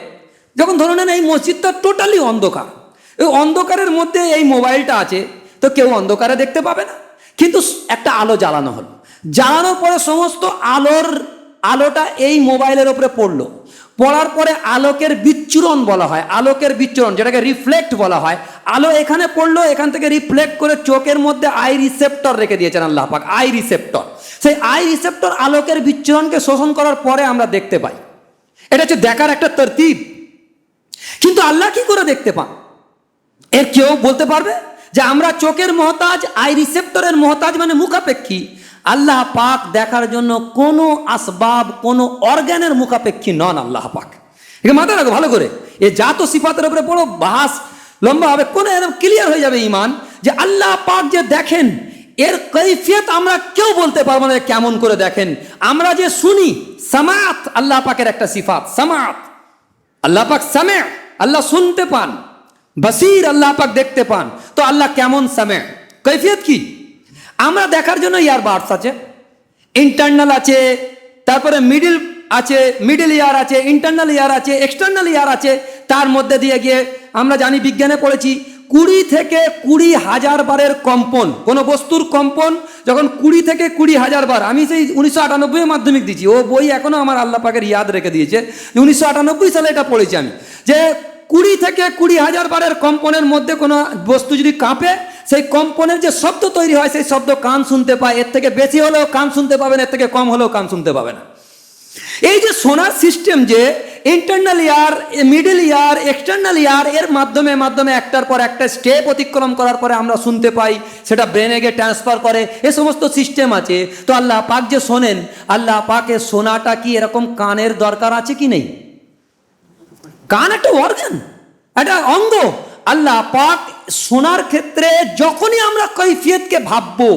B: যখন ধরে নেন এই মসজিদটা টোটালি অন্ধকার, এই অন্ধকারের মধ্যে এই মোবাইলটা আছে, তো কেউ অন্ধকারে দেখতে পাবে না, কিন্তু একটা আলো জ্বালানো হলো, জ্বালানোর পরে সমস্ত আলোটা এই মোবাইলের উপরে পড়লো, পড়ার পরে আলোকের বিচ্ছুরণ বলা হয়, আলোকের বিচ্ছুরণ যেটাকে রিফ্লেক্ট বলা হয়। আলো এখানে পড়লো, এখান থেকে রিফ্লেক্ট করে চোখের মধ্যে আই রিসেপ্টর রেখে দিয়েছেন আল্লাহ পাক, আই রিসেপ্টর। সেই আই রিসেপ্টর আলোকের বিচ্ছুরণকে শোষণ করার পরে আমরা দেখতে পাই। এটা হচ্ছে দেখার একটা তরতিব। কিন্তু আল্লাহ কি করে দেখতে পান? এর কেউ বলতে পারবে যে আমরা চোখের মহতাজ, আই রিসেপ্টরের মহতাজ, মানে মুখাপেক্ষী। আল্লাহ পাক দেখার জন্য কোনো আসবাব, কোনো অর্গানের মুখাপেক্ষী নন আল্লাহ পাক। এটা মাথায় রাখো ভালো করে। এ জাত ও সিফাতের উপরে বড় বাহাস লম্বা হবে, কোনো একদম ক্লিয়ার হয়ে যাবে ইমান যে আল্লাহ পাক যে দেখেন, এর কৈফিয়ত আমরা কেউ বলতে পারবো না কেমন করে দেখেন। আমরা যে শুনি, সামাত আল্লাহ পাকের একটা সিফাত, সামাত। আল্লাহ পাক সামে, আল্লাহ শুনতে পান। বসির, আল্লাহ পাক দেখতে পান। তো আল্লাহ কেমন সামে, কৈফিয়ত কি? আমরা দেখার জন্য ইয়ারবাডস আছে, ইন্টারনাল আছে, তারপরে মিডিল ইয়ার আছে, ইন্টারনাল ইয়ার আছে, এক্সটার্নাল ইয়ার আছে। তার মধ্যে দিয়ে গিয়ে আমরা জানি, বিজ্ঞানে পড়েছি 20 থেকে 20,000 বারের কম্পন, কোনো বস্তুর কম্পন যখন 20 থেকে 20,000 বার। আমি সেই 1998 মাধ্যমিক দিয়েছি, ও বই এখনো আমার আল্লাহ পাকের ইয়াদ রেখে দিয়েছে, 1998 সালে এটা পড়েছি আমি, যে 20 থেকে 20,000 বারের কম্পনের মধ্যে কোনো বস্তু যদি কাঁপে, সেই কম্পনের যে শব্দ তৈরি হয় সেই শব্দ কান শুনতে পায়, এর থেকে বেশি হলেও কান শুনতে পাবে না, এর থেকে কম হলেও কান শুনতে পাবে না। এই যে শোনার সিস্টেম, যে ইন্টারনাল ইয়ার, মিডল ইয়ার, এক্সটার্নাল ইয়ার, এর মাধ্যমে একটার পর একটা স্টেপ অতিক্রম করার পরে আমরা শুনতে পাই, সেটা ব্রেনে গিয়ে ট্রান্সফার করে, এ সমস্ত সিস্টেম আছে। তো আল্লাহ পাক যে শোনেন, আল্লাহ পাকের শোনাটা কি এরকম কানের দরকার আছে কি নেই? কান একটা অর্গান, একটা অঙ্গ। আল্লাহ পাক শোনার ক্ষেত্রে যখনই আমরা কৈফিয়তকে ভাববো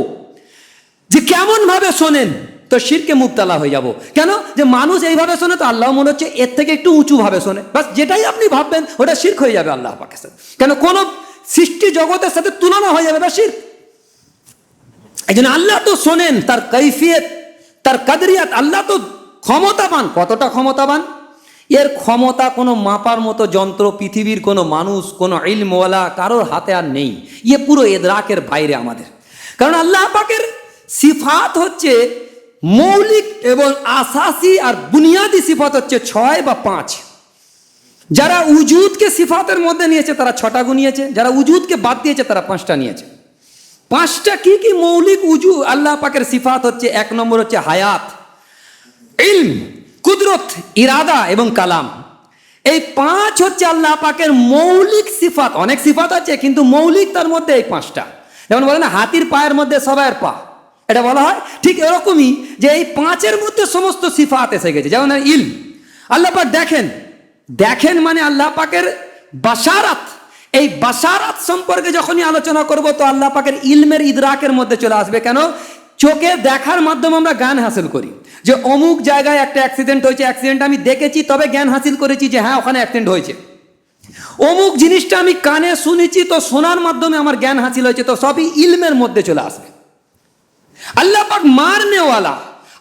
B: যে কেমন ভাবে শোনেন, তো শিরকে মুবতালা হয়ে যাব। কেন? যে মানুষ এইভাবে শোনে, তো আল্লাহ মনে হচ্ছে এর থেকে একটু উঁচু ভাবে শোনে, বাস যেটাই আপনি ভাববেন ওটা শিরক হয়ে যাবে আল্লাহ পাকের সাথে। কেন? কোন সৃষ্টি জগতের সাথে তুলনা হয়ে যাবে, বা শিরক। এই জন্য আল্লাহ তো শোনেন, তার কৈফিয়ত, তার কাদরিয়াত, আল্লাহ তো ক্ষমতাবান। কতটা ক্ষমতাবান? এর ক্ষমতা কোনো মাপার মতো যন্ত্র পৃথিবীর কোনো মানুষ, কোনো ইলমওয়ালা কারোর হাতে আর নেই। ইয়ে পুরো ইদরাকের বাইরে আমাদের। কারণ আল্লাহ পাকের সিফাত হচ্ছে মৌলিক এবং আসাসি, আর বুনিয়াদি সিফাত হচ্ছে 6 বা 5। যারা উজুদকে সিফাতের মধ্যে নিয়েছে তারা 6টা গুনিয়েছে, যারা উজুদকে বাদ দিয়েছে তারা 5টা নিয়েছে। 5টা কি কি মৌলিক উজু আল্লাহ পাকের সিফাত হচ্ছে? 1 নম্বর হচ্ছে হায়াত, ইলম, কুদরত, ইরাদা এবং কালাম। এই 5 হচ্ছে আল্লাহ পাকের মৌলিক সিফাত। অনেক সিফাত আছে কিন্তু মৌলিক তার মধ্যে এই 5টা। যেমন বলে না হাতির পায়ের মধ্যে সবাইয়ের পা, এটা বলা হয়, ঠিক এরকমই যে এই 5-এর মধ্যে সমস্ত সিফাত এসে গেছে। যেমন ইলম, আল্লাহ পাক দেখেন মানে আল্লাহ পাকের বাশারাত। এই বাশারাত সম্পর্কে যখনই আলোচনা করব তো আল্লাহ পাকের ইলমের ইদরাকের মধ্যে চলে আসবে। কেন? চোখে দেখার মাধ্যমে আমরা জ্ঞান হাসিল করি, যে অমুক জায়গায় একটা অ্যাক্সিডেন্ট হয়েছে, অ্যাক্সিডেন্ট আমি দেখেছি তবে জ্ঞান হাসিল করেছি যে হ্যাঁ ওখানে অ্যাক্সিডেন্ট হয়েছে। অমুক জিনিসটা আমি কানে শুনেছি, তো শোনার মাধ্যমে আমার জ্ঞান হাসিল হয়েছে, তো সবই ইলমের মধ্যে চলে আসবে। अल्लाह पाक मारने वाला,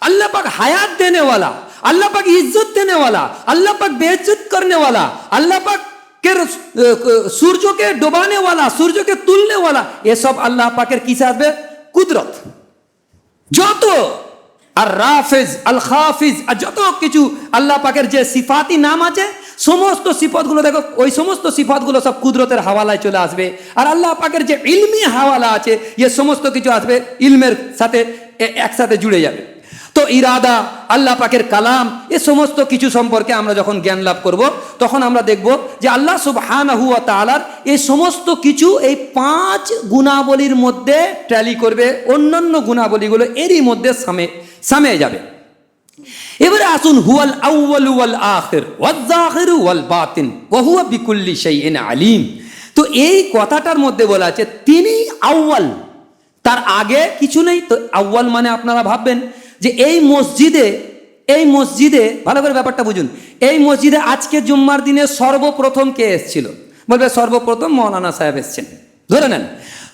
B: अल्लाह पाक हयात देने वाला, अल्लाह पाक इज्जत देने वाला, अल्लाह पाक बेइज्जत करने वाला, अल्लाह पाक के सूर्य के डुबाने वाला, सूर्य के तुलने वाला, ये सब अल्लाह पाकेर किसे आसबे? कुदरत। যত আর রাফিজ, আল খাফিজ, আর যত কিছু আল্লাহ পাকের যে সিফাতি নাম আছে, সমস্ত সিফাতগুলো দেখো, ওই সমস্ত সিফাতগুলো সব কুদরতের হাওয়ালায় চলে আসবে। আর আল্লাহ পাকের যে ইলমি হাওয়ালা আছে, এ সমস্ত কিছু আসবে ইলমের সাথে, একসাথে জুড়ে যাবে। তো ইরাদা, আল্লাহ পাকের কালাম, এ সমস্ত কিছু সম্পর্কে আমরা যখন জ্ঞান লাভ করব তখন আমরা দেখব যে আল্লাহ সুবহানাহু ওয়া তাআলার এই সমস্ত কিছু এই 5 গুণাবলীর মধ্যে ট্যালি করবে, অন্যান্য গুণাবলীগুলো এরই মধ্যে সামে যাবে। এবারে আসুন, হুয়াল আউয়ালু ওয়াল আখির ওয়াজ যাহিরু ওয়াল বাতিন ওয়া হুয়া বিকুল্লি শাইইন আলিম। তো এই কথাটার মধ্যে বলা আছে তিনি আউয়াল, তার আগে কিছু নেই। তো আউয়াল মানে আপনারা ভাববেন যে এই মসজিদে ভালো করে ব্যাপারটা বুঝুন, এই মসজিদে আজকে জুম্মার দিনে সর্বপ্রথম কে এসেছিল? বলবে সর্বপ্রথম মৌলানা সাহেব এসেছেন, ধরে নেন।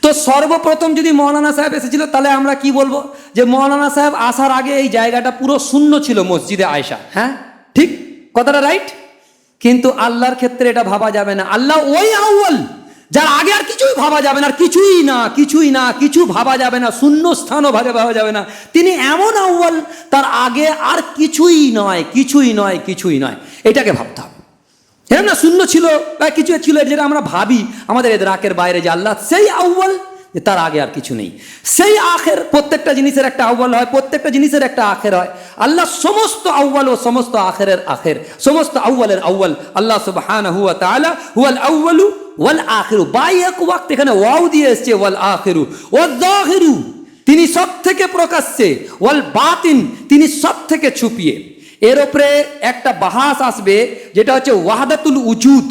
B: তো সর্বপ্রথম যদি মৌলানা সাহেব এসেছিল তাহলে আমরা কি বলবো? যে মৌলানা সাহেব আসার আগে এই জায়গাটা পুরো শূন্য ছিল, মসজিদে আয়েশা। হ্যাঁ ঠিক, কথাটা রাইট। কিন্তু আল্লাহর ক্ষেত্রে এটা ভাবা যাবে না। আল্লাহ ওই আউয়াল, যার আগে আর কিছুই ভাবা যাবে না, আর কিছু ভাবা যাবে না, শূন্য স্থানও ভাবা যাবে না। তিনি এমন আউয়াল, তার আগে আর কিছুই নয়। এটাকে ভাবতে হবে। হ্যাঁ না, শূন্য ছিল বা কিছু ছিল, যেটা আমরা ভাবি আমাদের ইদরাকের বাইরে, যে আল্লাহ সেই আউয়াল, যে তার আগে আর কিছু নেই। সেই আখের, প্রত্যেকটা জিনিসের একটা আউয়াল হয়, প্রত্যেকটা জিনিসের একটা আখের হয়। আল্লাহ সমস্ত আউয়াল ও সমস্ত আখেরের আখের, সমস্ত আউয়ালের আউয়াল। আল্লাহ সুবহানাহু ওয়া তাআলা হুয়াল আউয়ালু ওয়াল আখিরু, বাই এক ওয়াক্ত এখানে ওয়াও দিয়ে এসছে, ওয়াল আখিরু ওয়াজ যাহিরু, তিনি সব থেকে প্রকাশ্যে, ওয়াল বাতিন, তিনি সব থেকে ছুপিয়ে। এর উপরে একটা বাহাস আসবে যেটা হচ্ছে ওয়াহদাতুল উজুদ।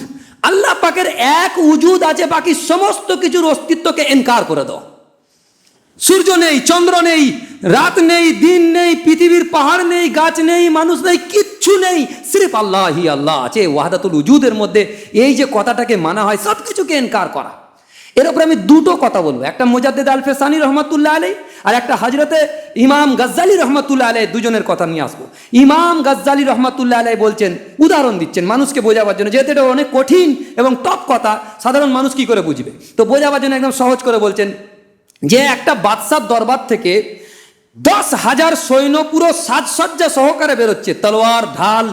B: আল্লাহ পাকের এক উজুদ আছে, বাকি সমস্ত কিছুর অস্তিত্বকে ইনকার করে দাও। সূর্য নেই, চন্দ্র নেই, রাত নেই, দিন নেই, পৃথিবীর পাহাড় নেই, গাছ নেই, মানুষ নেই, কিচ্ছু নেই, সির্ফ আল্লাহই আল্লাহ আছে। ওয়াহদাতুল উজুদের মধ্যে এই যে কথাটাকে মানা হয়, সব কিছুকে ইনকার করা। এর উপরে আমি দুটো কথা বলবো, একটা মুজাদ্দিদ আল ফেসানি রহমাতুল্লাহ আলাইহি আর একটা হযরতে ইমাম গাজ্জালি রহমাতুল্লাহ আলাইহি, দুজনের কথা নিয়ে আসবো। ইমাম গাজ্জালি রহমাতুল্লাহ আলাইহি বলছেন, উদাহরণ দিচ্ছেন মানুষকে বোঝাবার জন্য, যেহেতু এটা অনেক কঠিন এবং টপ কথা, সাধারণ মানুষ কি করে বুঝবে, তো বোঝাবার জন্য একদম সহজ করে বলছেন যে একটা বাদশার দরবার থেকে 10,000 সৈন্য পুরো সাজসজ্জা সহকারে বেরোচ্ছে, তলোয়ার, ঢাল,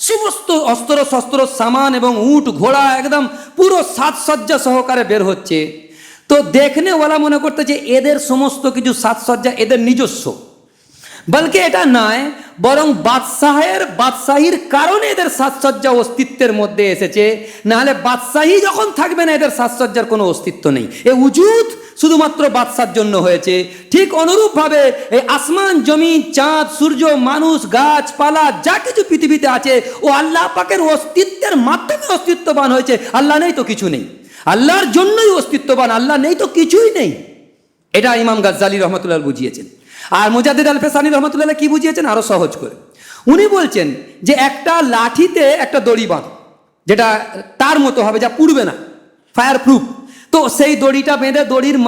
B: সমস্ত অস্ত্র শস্ত্র সামান এবং উট ঘোড়া একদম পুরো সাজসজ্জা সহকারে বের হচ্ছে। তো দেখনেওয়ালা মনে করতে যে এদের সমস্ত কিছু সাজসজ্জা এদের নিজস্ব, বলকে এটা নয়, বরং বাদশাহীর কারণে এদের সাজসজ্জা অস্তিত্বের মধ্যে এসেছে, নাহলে বাদশাহী যখন থাকবে না এদের সাজসজ্জার কোনো অস্তিত্ব নেই। এ উজুদ শুধুমাত্র বাদশার জন্য হয়েছে। ঠিক অনুরূপভাবে এই আসমান জমিন চাঁদ সূর্য মানুষ গাছপালা যা কিছু পৃথিবীতে আছে ও আল্লাহ পাকের অস্তিত্বের মাধ্যমে অস্তিত্ববান হয়েছে। আল্লাহ নেই তো কিছু নেই, আল্লাহর জন্যই অস্তিত্ববান, আল্লাহ নেই তো কিছুই নেই। এটা ইমাম গাজ্জালী রহমতুল্লাহ বুঝিয়েছেন। আর মুজাদ্দিদ আল ফেসানি রহমতুল্লাহ কি বুঝিয়েছেন আরো সহজ করে? উনি বলছেন যে একটা লাঠিতে একটা দড়ি বাঁধ, যেটা তার মতো হবে, যা পুড়বে না, ফায়ার প্রুফ। তো সেই দড়িটা বেঁধে দড়ির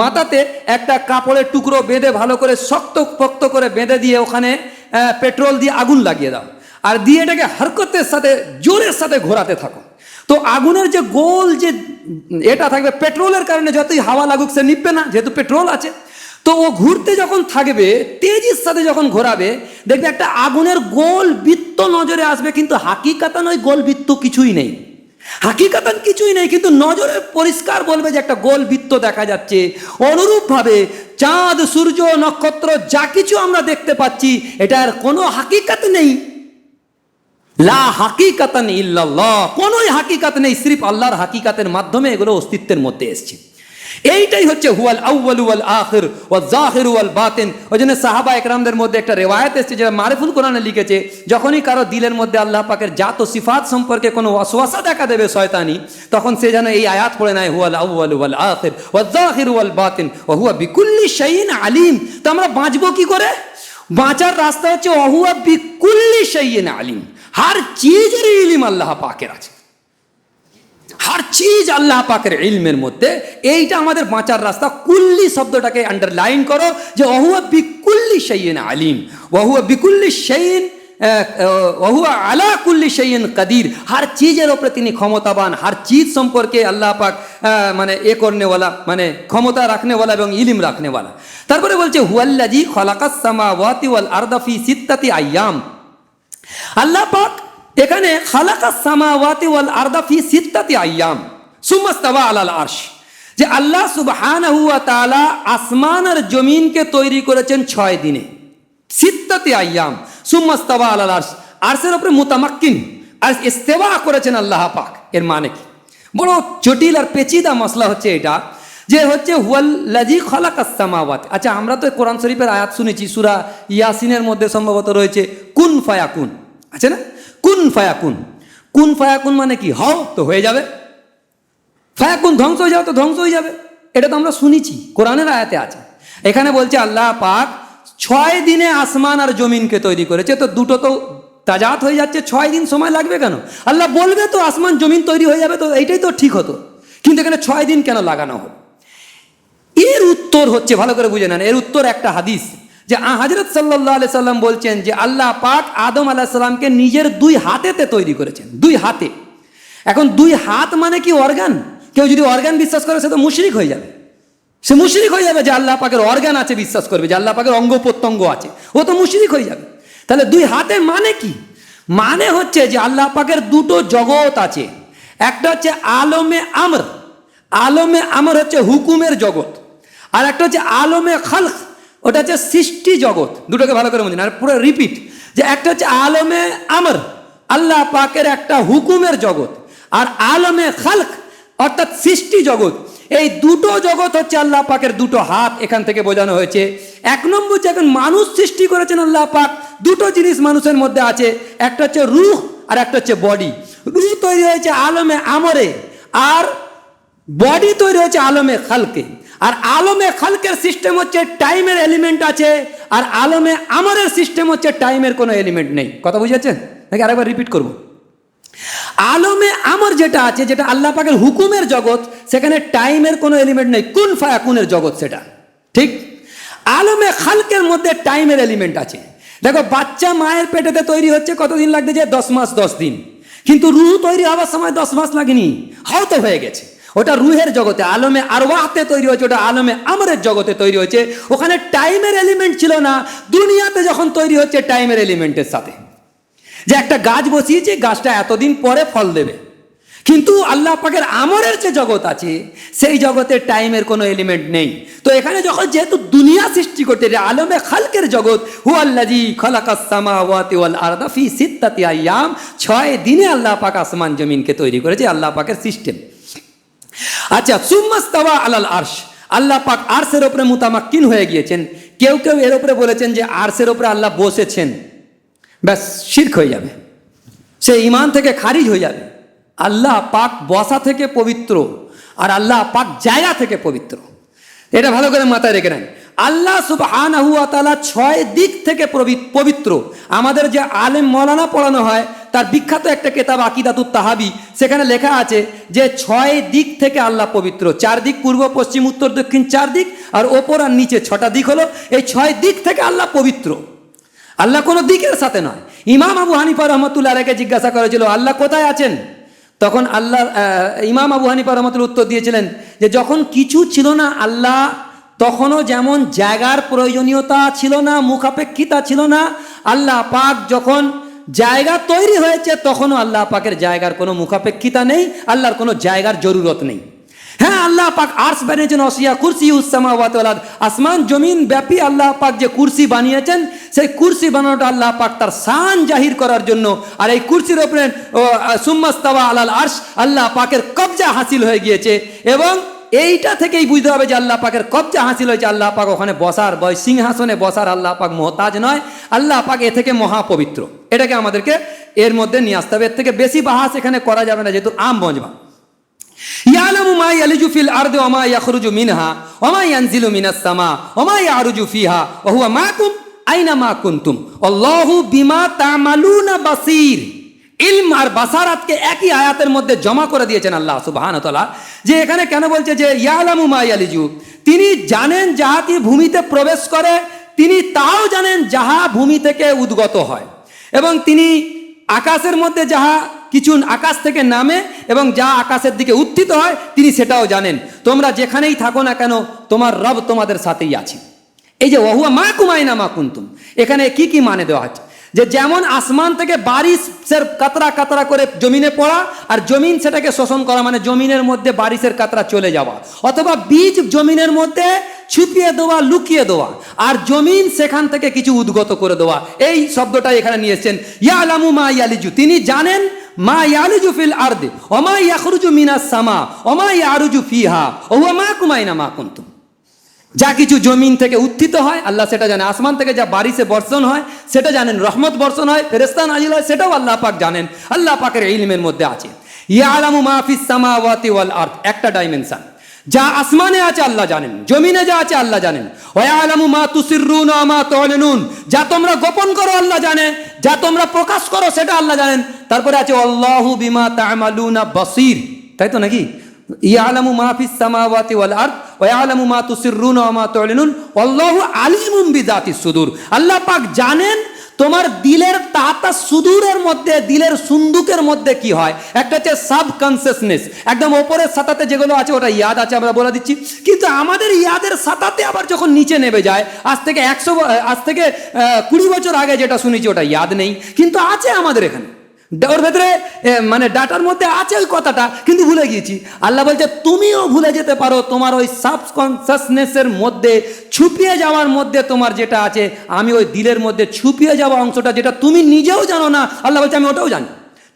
B: মাথাতে একটা কাপড়ের টুকরো বেঁধে ভালো করে শক্ত পোক্ত করে বেঁধে দিয়ে ওখানে পেট্রোল দিয়ে আগুন লাগিয়ে দাও, আর দিয়ে এটাকে হরকতের সাথে জোরের সাথে ঘোরাতে থাকো। তো আগুনের যে গোল যে এটা থাকবে, পেট্রোলের কারণে যতই হাওয়া লাগুক সে নিববে না, যেহেতু পেট্রোল আছে। তো ও ঘুরতে যখন থাকবে, তেজির সাথে যখন ঘোরাবে, দেখবে একটা আগুনের গোল বৃত্ত নজরে আসবে, কিন্তু হাকিকাতান ওই গোল বৃত্ত কিছুই নেই, হাকিকাতান কিছুই নেই, কিন্তু নজরে পরিষ্কার বলবে যে একটা গোল বৃত্ত দেখা যাচ্ছে। অনুরূপভাবে চাঁদ সূর্য নক্ষত্র যা কিছু আমরা দেখতে পাচ্ছি এটার কোনো হাকিকাত নেই। লা হাকিকাতান ইল্লাল্লাহ, কোনোই হাকিকাত নেই, সির্ফ আল্লাহর হাকিকাতের মাধ্যমে এগুলো অস্তিত্বের মধ্যে এসছে। এইটাই হচ্ছে হুয়াল আউয়ালু ওয়াল আখির ওয়াল যাহিরু ওয়াল বাতিন। ওই জন্য সাহাবা একরামদের মধ্যে একটা রেওয়ায়েত এসেছে, যেটা মারিফুল কোরআনে লিখেছে, যখনই কারো দিলের মধ্যে আল্লাহ পাকের জাত ও সিফাত সম্পর্কে কোনো ওয়াসওয়াসা দেখা দেবে শয়তানি, তখন সে যেন এই আয়াত পড়ে নেয়, হুয়াল আউয়ালু ওয়াল আখির ওয়াল যাহিরু ওয়াল বাতিন ওয়া হুয়া বিকুল্লি শাইইন আলিম। তো আমরা বাঁচবো কি করে? বাঁচার রাস্তা হচ্ছে ওয়া হুয়া বিকুল্লি শাইইন আলিম, हर चीजेर इल्म আল্লাহ পাকের আছে, हर चीज আল্লাহ পাকের ইলমের মধ্যে। এইটা আমাদের বাঁচার রাস্তা। কুল্লি শব্দটাকে আন্ডারলাইন করো, যে ওহুয়া বিকুল্লি শাইইন আলিম, ওহুয়া বিকুল্লি শাইইন ওহুয়া আলা কুল্লি শাইইন কাদির। हर चीजेर উপরে তিনি ক্ষমতাবান, हर चीज সম্পর্কে আল্লাহ পাক মানে এ করনেওয়ালা, মানে ক্ষমতা রাখনেওয়ালা এবং ইলম রাখনেওয়ালা। তারপরে বলছে হুয়াল্লাযী খালাকাস সামাওয়াতি ওয়াল আরদা ফি সিত্তাতি আইয়াম। আল্লাহ পাক এখানে খালাকাস সামাওয়াতি ওয়াল আরদা ফি সিত্তাতি আইয়াম সুম্মা ইস্তাওয়া আলাল আরশ, যে আল্লাহ সুবহানাহু ওয়া তাআলা আসমান আর জমিনকে তৈরি করেছেন 6 দিনে, সিত্তাতি আইয়াম সুম্মা ইস্তাওয়া আলাল আরশ, আরশের উপরে মুতামাক্কিন আর ইস্তেওয়া করেছেন আল্লাহ পাক। এর মানে কি? বড় জটিল আর পেচীদা মশলা হচ্ছে এটা, যে হচ্ছে হুয়াল্লাযী খালাকাস সামাওয়াত। আচ্ছা, আমরা তো কোরআন শরীফের আয়াত শুনেছি, সূরা ইয়াসিনের মধ্যে সম্ভবত রয়েছে কুন ফায়াকুন, আছে না? কুন ফায়াকুন, কুন ফায়াকুন মানে কি? হও তো হয়ে যাবে, ফায়াকুন ধ্বংস হয়ে যাও তো ধ্বংস হয়ে যাবে। এটা তো আমরা শুনেছি, কোরআনের আয়াতে আছে। এখানে বলছে আল্লাহ পাক 6 দিনে আসমান আর জমিনকে তৈরি করেছে। তো দুটো তো তাজাত হয়ে যাচ্ছে, 6 দিন সময় লাগবে কেন? আল্লাহ বলবে তো আসমান জমিন তৈরি হয়ে যাবে, তো এইটাই তো ঠিক হতো, কিন্তু এখানে 6 দিন কেন লাগানো হলো? এর উত্তর হচ্ছে, ভালো করে বুঝে নেন, এর উত্তর একটা হাদিস, যে হযরত সাল্লাল্লাহু আলাইহি সাল্লাম বলছেন যে আল্লাহ পাক আদম আলাইহিস সালামকে নিজের 2 হাতেতে তৈরি করেছেন, 2 হাতে। এখন 2 হাত মানে কি অর্গান? কেউ যদি অর্গান বিশ্বাস করে সে তো মুশরিক হয়ে যাবে, সে মুশরিক হয়ে যাবে। যে আল্লাহ পাকের অর্গান আছে বিশ্বাস করবে, যে আল্লাহ পাকের অঙ্গ প্রত্যঙ্গ আছে, ও তো মুশরিক হয়ে যাবে। তাহলে 2 হাতে মানে কি? মানে হচ্ছে যে আল্লাহ পাকের 2টো জগৎ আছে। একটা হচ্ছে আলমে আমর, আলমে আমর হচ্ছে হুকুমের জগৎ, আর একটা হচ্ছে আলমে খালক, ওটা হচ্ছে সৃষ্টি জগৎ। দুটোকে ভালো করে বুঝুন, আর পুরো রিপিট, যে একটা হচ্ছে আলমে আমর, আল্লাহ পাকের একটা হুকুমের জগৎ, আর আলমে খালক অর্থাৎ সৃষ্টি জগৎ। এই 2টো জগৎ হচ্ছে আল্লাহ পাকের 2টো হাত। এখান থেকে বোঝানো হয়েছে 1 নম্বর, যখন মানুষ সৃষ্টি করেছেন আল্লাহ পাক, 2টো জিনিস মানুষের মধ্যে আছে, একটা হচ্ছে রূহ আর একটা হচ্ছে বডি। রূহ তৈরি হয়েছে আলমে আমরে, আর বডি তৈরি হয়েছে আলমে খালকে। আর আলমে খালকের সিস্টেম হচ্ছে টাইমের এলিমেন্ট আছে, আর আলমে আমরের সিস্টেম হচ্ছে টাইমের কোনো এলিমেন্ট নেই। কথা বুঝেছেন নাকি? আরেকবার রিপিট করব। আলমে আমর যেটা আছে, যেটা আল্লাহ পাকের হুকুমের জগৎ, সেখানে টাইমের কোনো এলিমেন্ট নেই, কুন ফায়াকুনের জগৎ সেটা, ঠিক। আলমে খালকের মধ্যে টাইমের এলিমেন্ট আছে। দেখো, বাচ্চা মায়ের পেটেতে তৈরি হচ্ছে কতদিন লাগতে যায়? 10 মাস 10 দিন, কিন্তু রুহ তৈরি হওয়ার সময় 10 মাস লাগেনি, হয়তো হয়ে গেছে। ওটা রুহের জগতে, আলমে আরওয়াহতে তৈরি হয়েছে, ওটা আলমে আমরের জগতে তৈরি হয়েছে। ওখানে টাইমের এলিমেন্ট ছিল না। দুনিয়াতে যখন তৈরি হচ্ছে টাইমের এলিমেন্টের সাথে, যে একটা গাছ বসিয়েছে, গাছটা এতদিন পরে ফল দেবে, কিন্তু আল্লাহ পাকের আমরের যে জগৎ আছে সেই জগতে টাইমের কোনো এলিমেন্ট নেই। তো এখানে যখন যেহেতু দুনিয়া সৃষ্টি করতে আলমে খালকের জগৎ, হুয়াল্লাযী খালাকাস সামাওয়াতি ওয়াল আরদা ফি সিত্তাতি আইয়াম, 6 দিনে আল্লাহ পাক আসমান জমিনকে তৈরি করেছে, আল্লাহ পাকের সিস্টেম। আচ্ছা, সুম্মাস্তাওয়া আলাল আরশ, আল্লাহ পাক আরশের উপরে মুতামাক্কিন হয়ে গিয়েছেন। কেউ কেউ এর উপরে বলেছেন যে আরশের উপরে আল্লাহ বসেছেন, ব্যাস শিরক হয়ে যাবে, সে ঈমান থেকে খারিজ হয়ে যাবে। আল্লাহ পাক বসা থেকে পবিত্র, আর আল্লাহ পাক জায়গা থেকে পবিত্র। এটা ভালো করে মাথায় রেখে নেন। আল্লাহ সুবহানাহু ওয়া তাআলা 6 দিক থেকে পবিত্র। আমাদের যে আলেম মৌলানা পড়ানো হয় তার বিখ্যাত একটা কিতাব আকিদাতুত তাহাবি, সেখানে লেখা আছে যে 6 দিক থেকে আল্লাহ পবিত্র। 4 দিক, পূর্ব পশ্চিম উত্তর দক্ষিণ 4 দিক, আর ওপর আর নিচে 6টা দিক হলো। এই 6 দিক থেকে আল্লাহ পবিত্র, আল্লাহ কোনো দিকের সাথে নয়। ইমাম আবু হানিফা রহমতুল্লাহ আলাইহিকে জিজ্ঞাসা করেছিল আল্লাহ কোথায় আছেন, তখন ইমাম আবু হানিফা রহমতুল্লাহ উত্তর দিয়েছিলেন যে যখন কিছু ছিল না আল্লাহ, তখনও যেমন জায়গার প্রয়োজনীয়তা ছিল না, মুখাপেক্ষিতা ছিল না, আল্লাহ পাক যখন জায়গা তৈরি হয়েছে তখনও আল্লাহ পাকের জায়গার কোনো মুখাপেক্ষিতা নেই, আল্লাহর কোনো জায়গার জরুরত নেই। হ্যাঁ, আল্লাহ পাক আরশ বানিয়েছেন, ওয়াসিয়া কুরসিয়ুস সামাওয়াতি ওয়াল আরদ, আসমান জমিন ব্যাপী আল্লাহ পাক যে কুরসি বানিয়েছেন, সেই কুরসি বানানোটা আল্লাহ পাক তার শান জাহির করার জন্য। আর এই কুরসির উপরে সুম্মাস্তাওয়া আলাল আরশ, আল্লাহ পাকের কবজা হাসিল হয়ে গিয়েছে। এবং এইটা থেকেই বুঝতে হবে যে আল্লাহ পাকের কবজা হাসিল হয়েছে, আল্লাহ পাক ওখানে বসার, সিংহাসনে বসার আল্লাহ পাক মোহতাজ নয়, আল্লাহ পাক এ থেকে মহাপবিত্র। এটাকে আমাদেরকে এর মধ্যে নিয়ে আসতে হবে। এর থেকে বেশি বাহাস এখানে করা যাবে না, যেহেতু আম মজমা। ইয়ালামু মা ইয়ালিজু ফিল আরদি ওয়া মা ইয়াখরুজু মিনহা ওয়া মা ইয়ানজিলু মিনাস সামা ওয়া মা ইয়ারুজু ফিহা ওয়া হুয়া মাকুম আইনা মা কুনতুম আল্লাহু বিমা তা'মালুনা বাসীর। ইলম আর বাসারাতকে একই আয়াতের মধ্যে জমা করে দিয়েছেন আল্লাহ সুবহানাহু ওয়া তাআলা। যে এখানে কেন বলছে যে ইয়ালামু মা ইয়ালিজু, তিনি জানেন যাহা কি ভূমিতে প্রবেশ করে, তিনি তাও জানেন যাহা ভূমি থেকে উদ্গত হয়, এবং তিনি আকাশের মধ্যে যাহা কিছু আকাশ থেকে নামে এবং যা আকাশের দিকে উত্থিত হয় তিনি সেটাও জানেন। তোমরা যেখানেই থাকো না কেন তোমার রব তোমাদের সাথেই আছে। এই যে ওয়া হুয়া মাকুম আইনা মা কুনতুম, এখানে কি কি মানে দেওয়া আছে? যে যেমন আসমান থেকে বারিশের কাতরা কাতরা করে জমিনে পড়া, আর জমিন সেটাকে শোষণ করা, মানে জমিনের মধ্যে বারিশের কাতরা চলে যাওয়া, অথবা বীজ জমিনের মধ্যে ছুপিয়ে দেওয়া, লুকিয়ে দেওয়া, আর জমিন সেখান থেকে কিছু উদ্গত করে দেওয়া, এই শব্দটা এখানে নিয়ে এসেছেন। ইয়ালামু মা ইয়ালিজু, তিনি জানেন মা ইয়ালিজু ফিল আরদি ওয়া মা ইয়াখরুজু মিনাস সামা ওয়া মা ইয়ারুজু ফিহা ওয়া হুয়া মাকুম আইনা মা কুনতুম। যা কিছু জমিন থেকে উত্থিত হয় আল্লাহ সেটা জানে, আসমান থেকে যা বারিশে বর্ষণ হয় সেটা জানেন, রহমত বর্ষণ হয়, ফেরেশতা নাজিল হয়, সেটাও আল্লাহ পাক জানেন, আল্লাহ পাকের ইলমের মধ্যে আছে। ইয়ালামু মা ফিস সামাওয়াতি ওয়াল আরদ, একটা ডাইমেনশন, যা আসমানে আছে আল্লাহ জানেন, জমিনে যা আছে আল্লাহ জানেন। ওয়া ইয়ালামু মা তুসিররুনা ওয়া মা তু'লিনুন, যা তোমরা গোপন করো আল্লাহ জানে, যা তোমরা প্রকাশ করো সেটা আল্লাহ জানেন। তারপরে আছে আল্লাহু বিমা তা'মালুনা বাসীর, তাই তো নাকি? ইয়ালামু মা ফিস সামাওয়াতি ওয়াল আরদ ওয়া ইয়ালামু মা তুসিররুনা ওয়া মা তু'লিনুন আল্লাহু আলিমুম বিযাতিস সুদূর, আল্লাহ পাক জানেন তোমার দিলের তাহাতা সুদূরের মধ্যে, দিলের সুন্দুকের মধ্যে কি হয়। একটা হচ্ছে সাবকনসিয়াসনেস, একদম ওপরের সাতাতে যেগুলো আছে ওটা ইয়াদ আছে, আমরা বলে দিচ্ছি। কিন্তু আমাদের ইয়াদের সাতাতে আবার যখন নিচে নেমে যায়, আজ থেকে 20 বছর আগে যেটা শুনেছি ওটা ইয়াদ নেই, কিন্তু আছে আমাদের এখানে, ওর ভেতরে মানে ডাটার মধ্যে আছে ওই কথাটা, কিন্তু ভুলে গিয়েছি। আল্লাহ বলছে তুমিও ভুলে যেতে পারো, তোমার ওই সাবকনসিয়াসনেসের মধ্যে ছুপিয়ে যাওয়ার মধ্যে তোমার যেটা আছে, আমি ওই দিলের মধ্যে ছুপিয়ে যাওয়া অংশটা যেটা তুমি নিজেও জানো না, আল্লাহ বলছে আমি ওটাও জানি।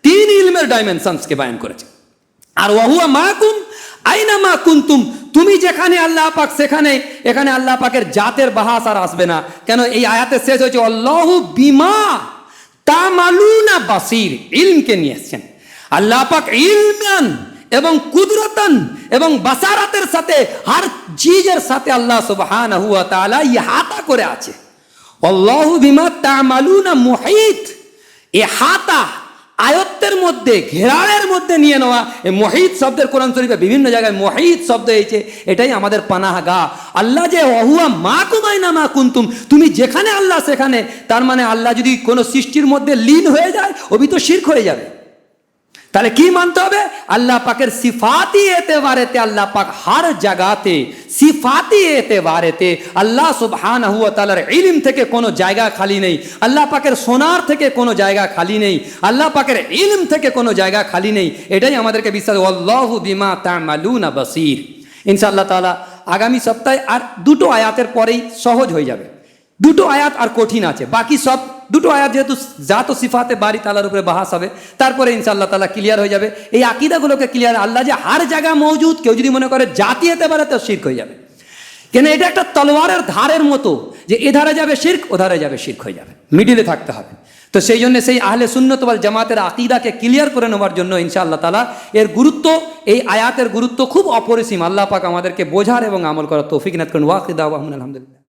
B: 3 ইলমের ডাইমেনশনসকে বায়ান করেছে। আর ওয়া হুয়া মাকুম আইনা মা কুনতুম, তুমি যেখানে আল্লাহ পাক সেখানে। এখানে আল্লাহ পাকের জাতের বাহাস আর আসবে না, কেন এই আয়াতে শেষ হয়েছে আল্লাহু বিমা তা'মালুনা বাসীর, ইলমকে নিয়ে এসেছেন। আল্লাহ পাক ইলমান এবং কুদরতান এবং বাসারাতের সাথে হর চিজের সাথে আল্লাহ সুবহানাহু ওয়া তাআলা ইহাতা করে আছে। আল্লাহু বিমা তা'মালুনা মুহিত, ইহাতা আয়ত্তের মধ্যে, ঘেরাওয়ের মধ্যে নিয়ে নেওয়া। এই মুহিত শব্দের কোরআন শরীফে বিভিন্ন জায়গায় মুহিত শব্দ হয়েছে, এটাই আমাদের পানাহগাহ। আল্লাহ যে ওয়া হুয়া মাকুম আইনা মা কুনতুম, তুমি যেখানে আল্লাহ সেখানে, তার মানে আল্লাহ যদি কোনো সৃষ্টির মধ্যে লীন হয়ে যায়, ওবি তো শিরক হয়ে যাবে। তাহলে কি মানতে হবে? আল্লাহ পাকের সিফাতি এতেবারেতে আল্লাহ পাক হর জায়গাতে, সিফাতি এতেবারেতে আল্লাহ সুবহানাহু ওয়া তাআলার ইলম থেকে কোনো জায়গা খালি নেই, আল্লাহ পাকের সোনার থেকে কোনো জায়গা খালি নেই, আল্লাহ পাকের ইলম থেকে কোনো জায়গা খালি নেই। এটাই আমাদেরকে বিশ্বাস। আল্লাহু বিমা তা'মালুনা বাসীর। ইনশাআল্লাহ তাআলা আগামী সপ্তাহে আর দুটো আয়াতের পরেই সহজ হয়ে যাবে। দুটো আয়াত আর কঠিন আছে, বাকি সব দুটো আয়াত যেহেতু জাত ও সিফাতে বারি তাআলার উপরে বাহাস হবে, তারপরে ইনশাআল্লাহ তাআলা ক্লিয়ার হয়ে যাবে। এই আকীদাগুলোকে ক্লিয়ার, আল্লাহ যে হার জায়গা মৌজুদ, কেউ যদি মনে করে জাতি হতে পারে তো শিরক হয়ে যাবে। কেন এটা একটা তলোয়ারের ধারের মতো, যে এধারে যাবে শিরক, ওধারে যাবে শিরক হয়ে যাবে, মিডিলে থাকতে হবে। তো সেই জন্য সেই আহলে সুন্নাত ওয়াল জামাতের আকীদাকে ক্লিয়ার করে নেওয়ার জন্য ইনশাআল্লাহ তাআলা এর গুরুত্ব, এই আয়াতের গুরুত্ব খুব অপরিসীম। আল্লাহ পাক আমাদেরকে বোঝার এবং আমল করার তৌফিক নাত করুন। ওয়াকিদা ওয়া আলহামদুলিল্লাহ।